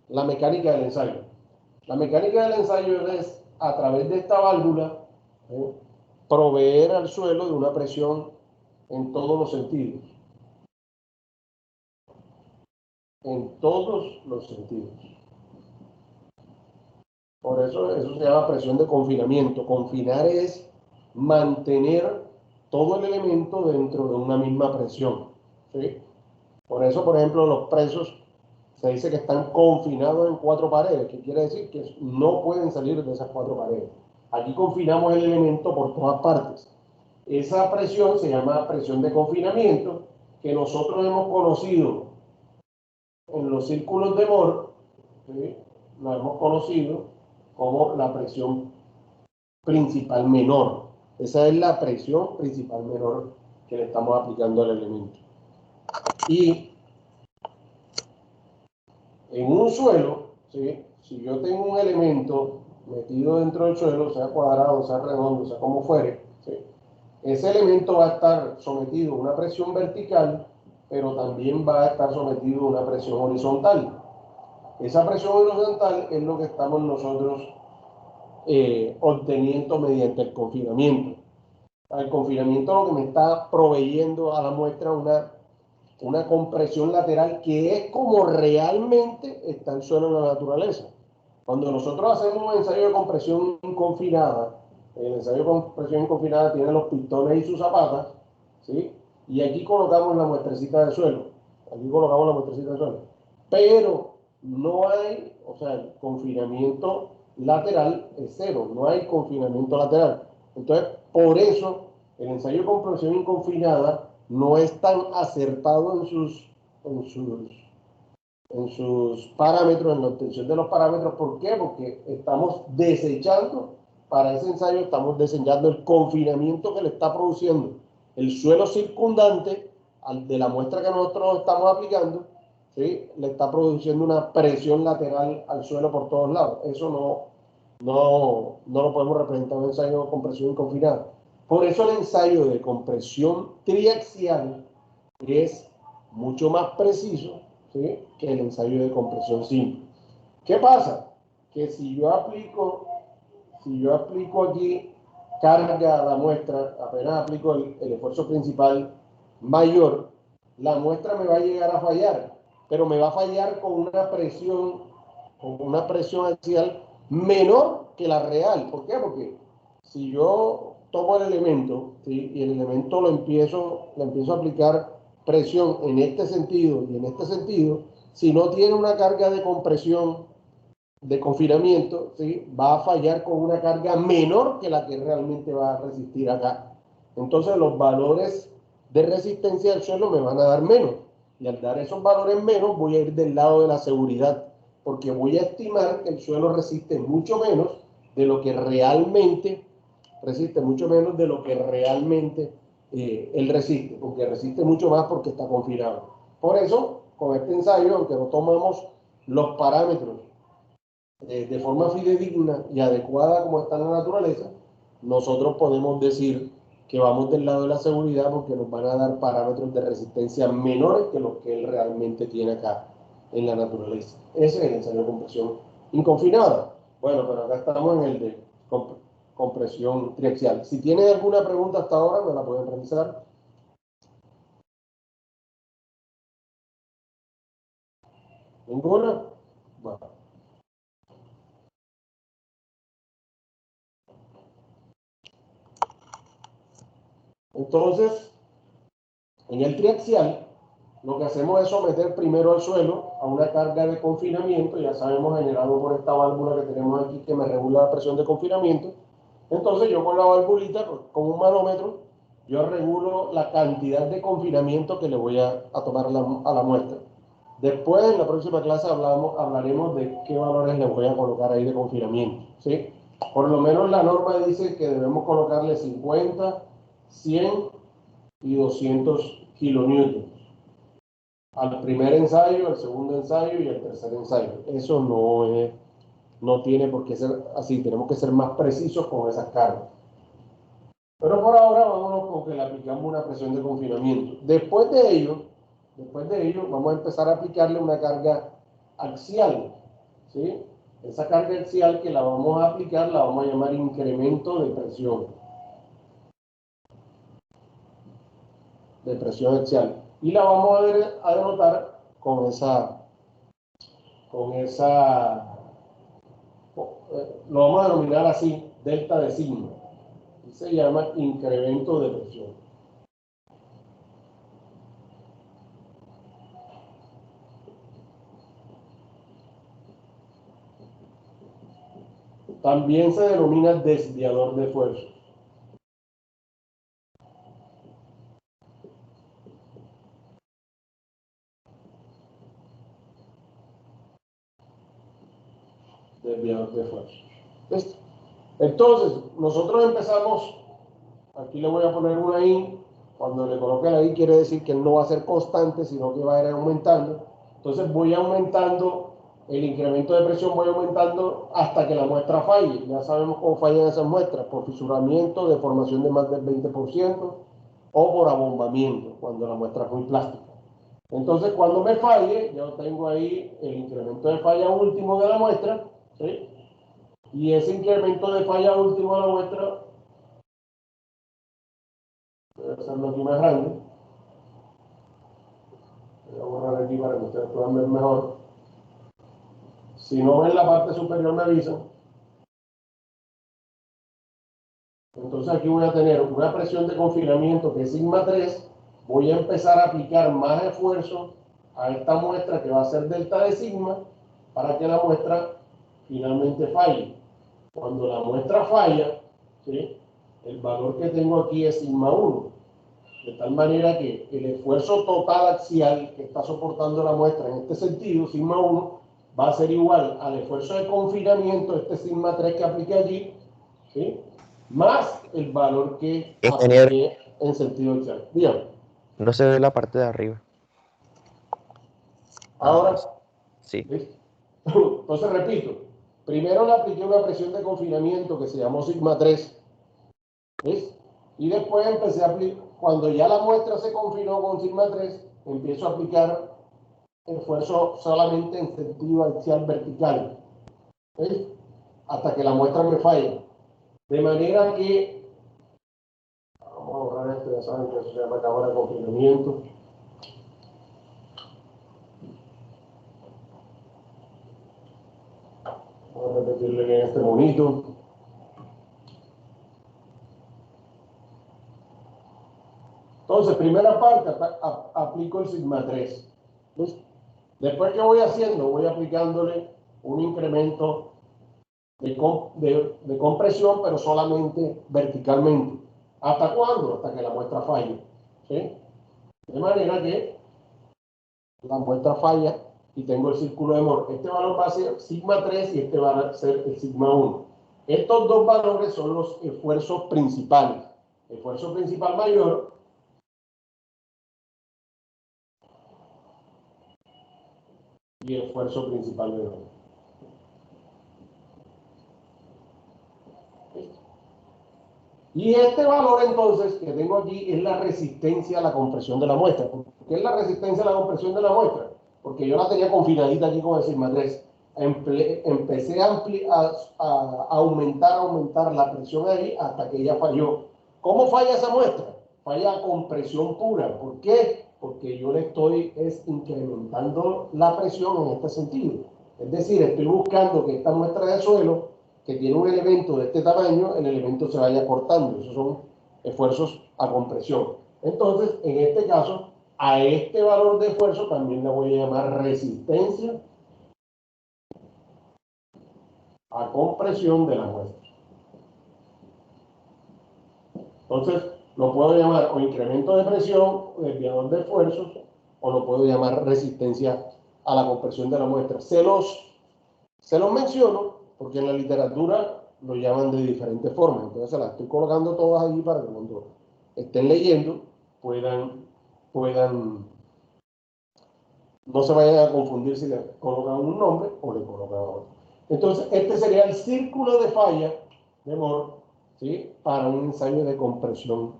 la mecánica del ensayo? La mecánica del ensayo es, a través de esta válvula, proveer al suelo de una presión en todos los sentidos. En todos los sentidos. Por eso se llama presión de confinamiento. Confinar es mantener todo el elemento dentro de una misma presión, ¿sí? Por eso, por ejemplo, los presos se dice que están confinados en 4 paredes, que quiere decir que no pueden salir de esas 4 paredes. Aquí confinamos el elemento por todas partes. Esa presión se llama presión de confinamiento, que nosotros hemos conocido en los círculos de Moore, ¿sí?, lo hemos conocido como la presión principal menor. Esa es la presión principal menor que le estamos aplicando al elemento. Y en un suelo, ¿sí?, si yo tengo un elemento metido dentro del suelo, sea cuadrado, sea redondo, sea como fuere, ¿sí?, ese elemento va a estar sometido a una presión vertical, pero también va a estar sometido a una presión horizontal. Esa presión horizontal es lo que estamos nosotros obteniendo mediante el confinamiento. El confinamiento lo que me está proveyendo a la muestra una compresión lateral que es como realmente está el suelo en la naturaleza. Cuando nosotros hacemos un ensayo de compresión inconfinada, el ensayo de compresión inconfinada tiene los pistones y sus zapatas, ¿sí?, y aquí colocamos la muestrecita de suelo. Aquí colocamos la muestrecita de suelo. Pero no hay, o sea, el confinamiento lateral es cero, no hay confinamiento lateral. Entonces, por eso, el ensayo de compresión inconfinada no es tan acertado en sus parámetros, en la obtención de los parámetros. ¿Por qué? Porque estamos desechando, para ese ensayo estamos desechando el confinamiento que le está produciendo el suelo circundante de la muestra que nosotros estamos aplicando, ¿sí?, le está produciendo una presión lateral al suelo por todos lados. Eso no lo podemos representar en un ensayo de compresión inconfinada. Por eso el ensayo de compresión triaxial es mucho más preciso, ¿sí?, que el ensayo de compresión simple. ¿Qué pasa? Que si yo aplico aquí carga a la muestra, apenas aplico el esfuerzo principal mayor, la muestra me va a llegar a fallar, pero me va a fallar con una presión axial menor que la real. ¿Por qué? Porque si yo tomo el elemento, ¿sí? Y el elemento le empiezo a aplicar presión en este sentido y en este sentido, si no tiene una carga de compresión, de confinamiento, ¿sí? Va a fallar con una carga menor que la que realmente va a resistir acá. Entonces los valores de resistencia del suelo me van a dar menos. Y al dar esos valores menos voy a ir del lado de la seguridad, porque voy a estimar que el suelo resiste mucho menos de lo que realmente él resiste, porque resiste mucho más porque está confinado. Por eso, con este ensayo, aunque no tomamos los parámetros de forma fidedigna y adecuada como está en la naturaleza, nosotros podemos decir que vamos del lado de la seguridad porque nos van a dar parámetros de resistencia menores que los que él realmente tiene acá en la naturaleza. Ese es el ensayo de compresión inconfinada. Bueno, pero acá estamos en el de compresión triaxial. Si tienen alguna pregunta hasta ahora, me la pueden realizar. ¿Ninguna? Bueno. Entonces, en el triaxial, lo que hacemos es someter primero al suelo a una carga de confinamiento, ya sabemos, generado por esta válvula que tenemos aquí que me regula la presión de confinamiento. Entonces yo con la valvulita, con un manómetro, yo regulo la cantidad de confinamiento que le voy a tomar a la muestra. Después, en la próxima clase, hablaremos de qué valores le voy a colocar ahí de confinamiento, ¿sí? Por lo menos la norma dice que debemos colocarle 50, 100 y 200 kilonewtons al primer ensayo, al segundo ensayo y al tercer ensayo. Eso no tiene por qué ser así, tenemos que ser más precisos con esas cargas. Pero por ahora vámonos con que le aplicamos una presión de confinamiento. Después de ello, vamos a empezar a aplicarle una carga axial, ¿sí? Esa carga axial que la vamos a aplicar la vamos a llamar incremento de presión axial. Y la vamos a denotar con lo vamos a denominar así, delta de sigma. Y se llama incremento de presión. También se denomina desviador de fuerza. Desviador de fuerza. ¿Listo? Entonces, nosotros empezamos, aquí le voy a poner una I, cuando le coloque la I quiere decir que él no va a ser constante, sino que va a ir aumentando. Entonces voy aumentando el incremento de presión, voy aumentando hasta que la muestra falle. Ya sabemos cómo fallan esas muestras, por fisuramiento, deformación de más del 20% o por abombamiento, cuando la muestra es muy plástica. Entonces, cuando me falle, yo tengo ahí el incremento de falla último de la muestra, ¿sí? Y ese incremento de falla último de la muestra, voy a hacerlo aquí más grande, voy a borrar aquí para que ustedes puedan ver mejor. Si no ven la parte superior me avisan. Entonces aquí voy a tener una presión de confinamiento que es sigma 3, voy a empezar a aplicar más esfuerzo a esta muestra que va a ser delta de sigma para que la muestra finalmente falle. Cuando la muestra falla, ¿sí? El valor que tengo aquí es sigma 1, de tal manera que el esfuerzo total axial que está soportando la muestra en este sentido, sigma 1, va a ser igual al esfuerzo de confinamiento, este sigma 3 que apliqué allí, ¿sí? Más el valor que Ingeniero, apliqué en sentido axial. Dígame. no se ve la parte de arriba. Ahora, sí. ¿listo? Entonces repito, primero le apliqué una presión de confinamiento que se llamó sigma 3, ¿listo? Y después empecé a aplicar, cuando ya la muestra se confinó con sigma 3, empiezo a aplicar esfuerzo solamente en sentido axial vertical, ¿sí? Hasta que la muestra me falle. De manera que, vamos a borrar esto, ya saben que eso se llama cámara de confinamiento. Vamos a repetirle bien este monito. Entonces, primera parte, aplico el sigma 3. ¿Listo? Después, ¿qué voy haciendo? Voy aplicándole un incremento de compresión, pero solamente verticalmente. ¿Hasta cuándo? Hasta que la muestra falle. ¿Sí? De manera que la muestra falla y tengo el círculo de Mohr. Este valor va a ser sigma 3 y este va a ser el sigma 1. Estos dos valores son los esfuerzos principales. Esfuerzo principal mayor y esfuerzo principal menor. Y este valor entonces que tengo aquí es la resistencia a la compresión de la muestra. ¿Por qué es la resistencia a la compresión de la muestra? Porque yo la tenía confinadita aquí con el sigma 3. Empecé a aumentar la presión ahí hasta que ella falló. ¿Cómo falla esa muestra? Falla a compresión pura. ¿Por qué? Porque yo le estoy incrementando la presión en este sentido. Es decir, estoy buscando que esta muestra de suelo, que tiene un elemento de este tamaño, el elemento se vaya cortando. Esos son esfuerzos a compresión. Entonces, en este caso, a este valor de esfuerzo también le voy a llamar resistencia a compresión de la muestra. Entonces, lo puedo llamar o incremento de presión, o desviador de esfuerzos, o lo puedo llamar resistencia a la compresión de la muestra. Se los menciono porque en la literatura lo llaman de diferentes formas. Entonces, se las estoy colocando todas allí para que cuando estén leyendo puedan no se vayan a confundir si le colocan un nombre o le colocan otro. Entonces, este sería el círculo de falla de Mohr, ¿sí? Para un ensayo de compresión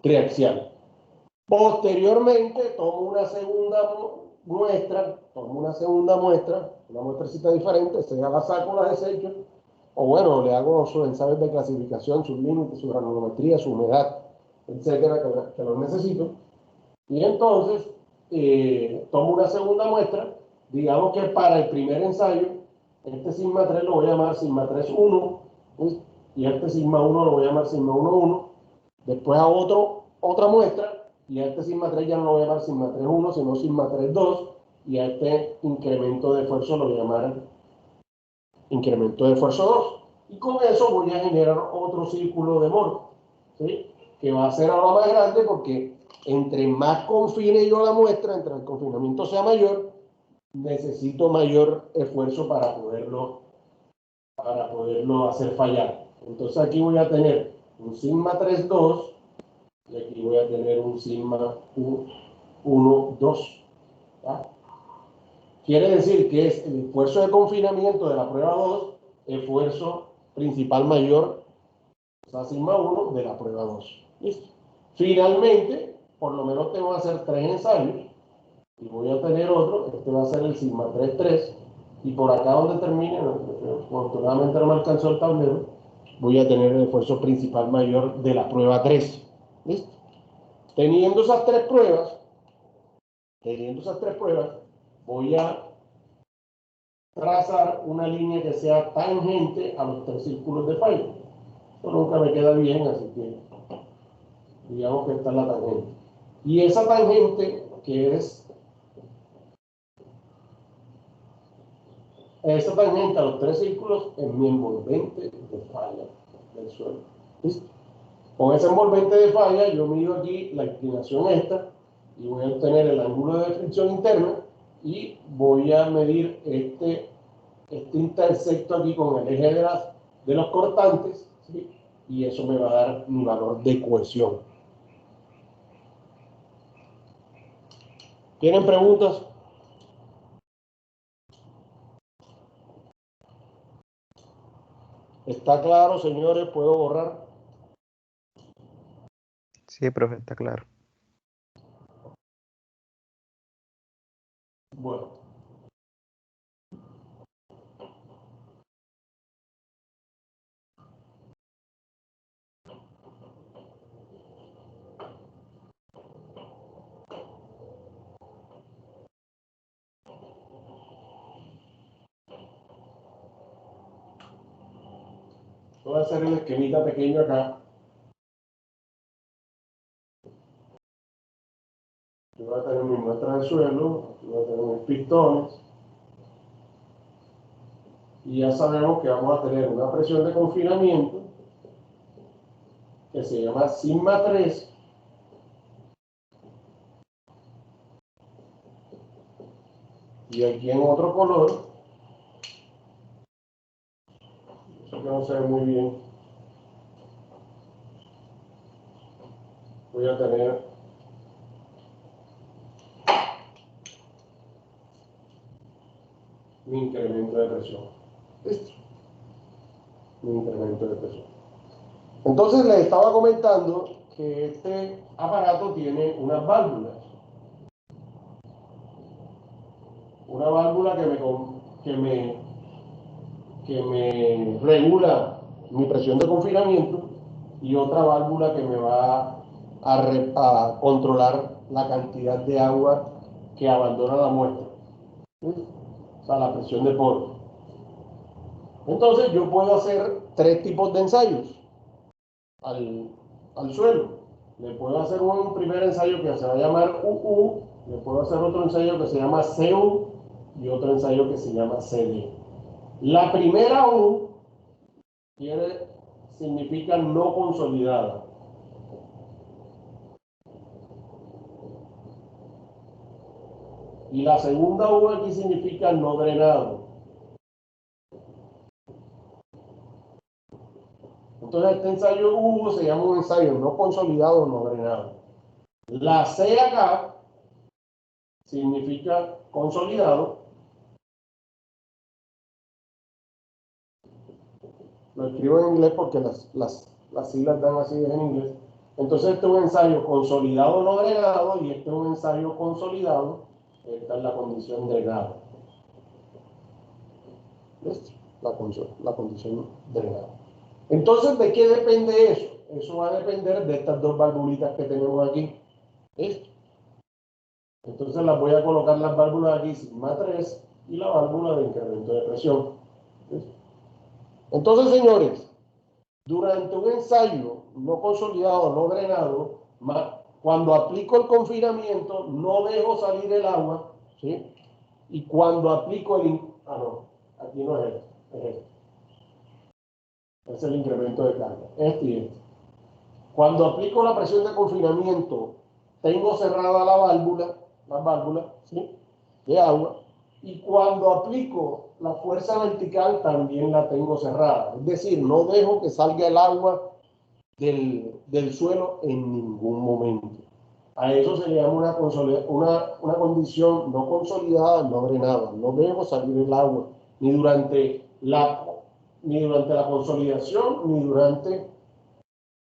triaxial. Posteriormente, tomo una segunda muestra, una muestracita diferente, sea la saco, la desecho, o bueno, le hago sus ensayos de clasificación, sus límites, su granulometría, su humedad, etcétera, que los necesito. Y entonces, tomo una segunda muestra, digamos que para el primer ensayo, este sigma 3 lo voy a llamar sigma 3,1, ¿sí? Y este sigma 1 lo voy a llamar sigma 1,1. Después a otra muestra, y a este sigma 3 ya no lo voy a llamar sigma 3,1, sino sigma 3,2, y a este incremento de esfuerzo lo voy a llamar incremento de esfuerzo 2. Y con eso voy a generar otro círculo de Mohr, ¿sí? Que va a ser ahora más grande porque entre más confine yo la muestra, entre el confinamiento sea mayor, necesito mayor esfuerzo para poderlo hacer fallar. Entonces aquí voy a tener un sigma 3,2 y aquí voy a tener un sigma 1,2. Quiere decir que es el esfuerzo de confinamiento de la prueba 2, esfuerzo principal mayor, o sea, sigma 1 de la prueba 2. ¿Listo? Finalmente, por lo menos tengo que hacer 3 ensayos y voy a tener otro, este va a ser el sigma 3,3, y por acá donde termine, afortunadamente no me alcanzó el tablero, voy a tener el esfuerzo principal mayor de la prueba 3. ¿Listo? Teniendo esas tres pruebas, voy a trazar una línea que sea tangente a los tres círculos de falla. Esto nunca me queda bien, así que digamos que esta es la tangente. Y esa tangente, que es esa tangente a los tres círculos, es mi envolvente de falla del suelo. ¿Listo? Con ese envolvente de falla, yo mido aquí la inclinación esta y voy a obtener el ángulo de fricción interna y voy a medir este intersecto aquí con el eje de los cortantes, ¿sí? Y eso me va a dar mi valor de cohesión. ¿Tienen preguntas? ¿Está claro, señores? ¿Puedo borrar? Sí, profe, está claro. Bueno. Voy a hacer el esquemita pequeño acá. de suelo, aquí va a tener pistones. Y ya sabemos que vamos a tener una presión de confinamiento que se llama sigma 3. Y aquí en otro color, eso que no se ve muy bien, voy a tener mi incremento de presión. ¿Listo? Mi incremento de presión. Entonces les estaba comentando que este aparato tiene unas válvulas. Una válvula que me regula mi presión de confinamiento y otra válvula que me va a controlar la cantidad de agua que abandona la muestra. ¿Sí? O sea, la presión de poro. Entonces yo puedo hacer 3 tipos de ensayos al suelo. Le puedo hacer un primer ensayo que se va a llamar UU, le puedo hacer otro ensayo que se llama CU y otro ensayo que se llama CD. La primera U significa no consolidada. Y la segunda U aquí significa no drenado. Entonces este ensayo U se llama un ensayo no consolidado o no drenado. La C acá significa consolidado. Lo escribo en inglés porque las siglas dan así en inglés. Entonces este es un ensayo consolidado no drenado y este es un ensayo consolidado. Esta es la condición drenado. ¿Listo? La condición drenado. Entonces, ¿de qué depende eso? Eso va a depender de estas 2 valvulitas que tenemos aquí. ¿Listo? Entonces las voy a colocar las válvulas aquí, sigma 3 y la válvula de incremento de presión. ¿Listo? Entonces, señores, durante un ensayo no consolidado, no drenado, cuando aplico el confinamiento, no dejo salir el agua, ¿sí? Y cuando aplico no, aquí no es esto, es esto. Es el incremento de carga, este y este. Cuando aplico la presión de confinamiento, tengo cerrada las válvulas, ¿sí? De agua, y cuando aplico la fuerza vertical también la tengo cerrada. Es decir, no dejo que salga el agua del suelo en ningún momento. A eso se le llama una condición no consolidada, no drenada. No dejo salir el agua ni durante la consolidación, ni durante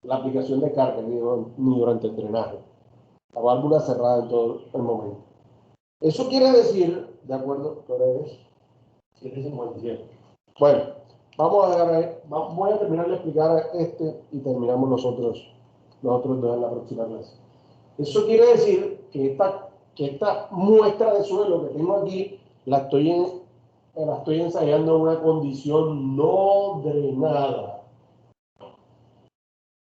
la aplicación de carga, ni durante el drenaje. La válvula cerrada en todo el momento. Eso quiere decir, ¿de acuerdo? ¿Qué hora es? 7:57. Bueno, voy a terminar de explicar este y terminamos los otros 2 en la próxima clase. Eso quiere decir que esta muestra de suelo que tengo aquí la estoy ensayando en una condición no drenada.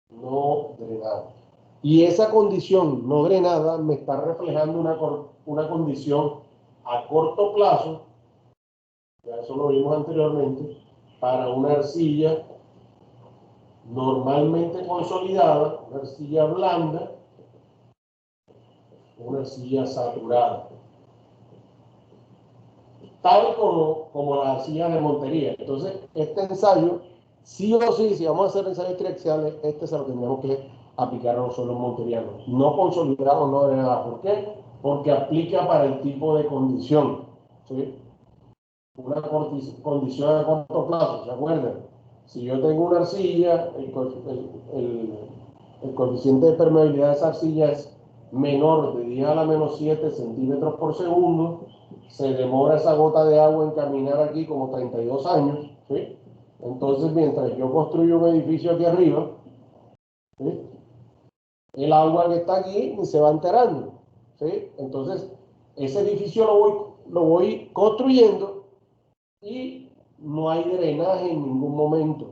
No drenada. Y esa condición no drenada me está reflejando una condición a corto plazo, ya eso lo vimos anteriormente, para una arcilla normalmente consolidada, una arcilla blanda, una arcilla saturada, tal como las arcillas de montería. Entonces, este ensayo, sí o sí, si vamos a hacer ensayos triaxiales, este se lo tendríamos que aplicar a los suelos monterianos, no consolidados, no drenados. ¿Por qué? Porque aplica para el tipo de condición, ¿sí? Una condición a corto plazo, ¿se acuerdan? Si yo tengo una arcilla, el coeficiente de permeabilidad de esa arcilla es menor de 10 a la menos 7 centímetros por segundo, se demora esa gota de agua en caminar aquí como 32 años, ¿sí? Entonces, mientras yo construyo un edificio aquí arriba, ¿sí? El agua que está aquí ni se va enterando, ¿sí? Entonces, ese edificio lo voy construyendo y no hay drenaje en ningún momento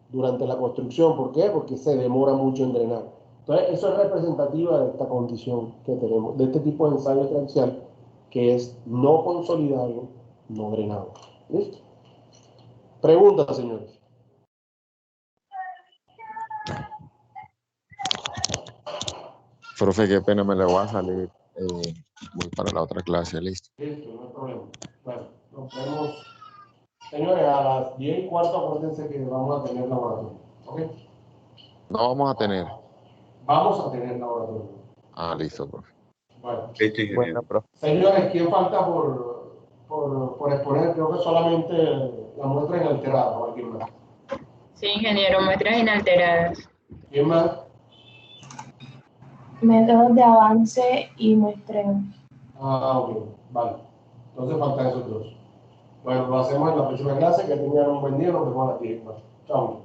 durante la construcción. ¿Por qué? Porque se demora mucho en drenar. Entonces, eso es representativa de esta condición que tenemos, de este tipo de ensayo triaxial que es no consolidado, no drenado. ¿Listo? Preguntas, señores. Profe, qué pena, me le voy a salir. Voy para la otra clase, listo. Listo, no hay problema. Bueno, nos vemos. Señores, a las 10:15, acuérdense que vamos a tener laboratorio. ¿Ok? No vamos a tener. Vamos a tener laboratorio. Ah, listo, profe. Bueno, Bueno, profe. señores, ¿quién falta por exponer? Creo que solamente la muestra inalterada o alguien más. Sí, ingeniero, muestras inalteradas. ¿Quién más? Métodos de avance y muestreo. Ah, ok, vale. Entonces faltan esos dos. Bueno, lo hacemos en la próxima clase. Que tengan un buen día. Nos vemos a las 10. Chao.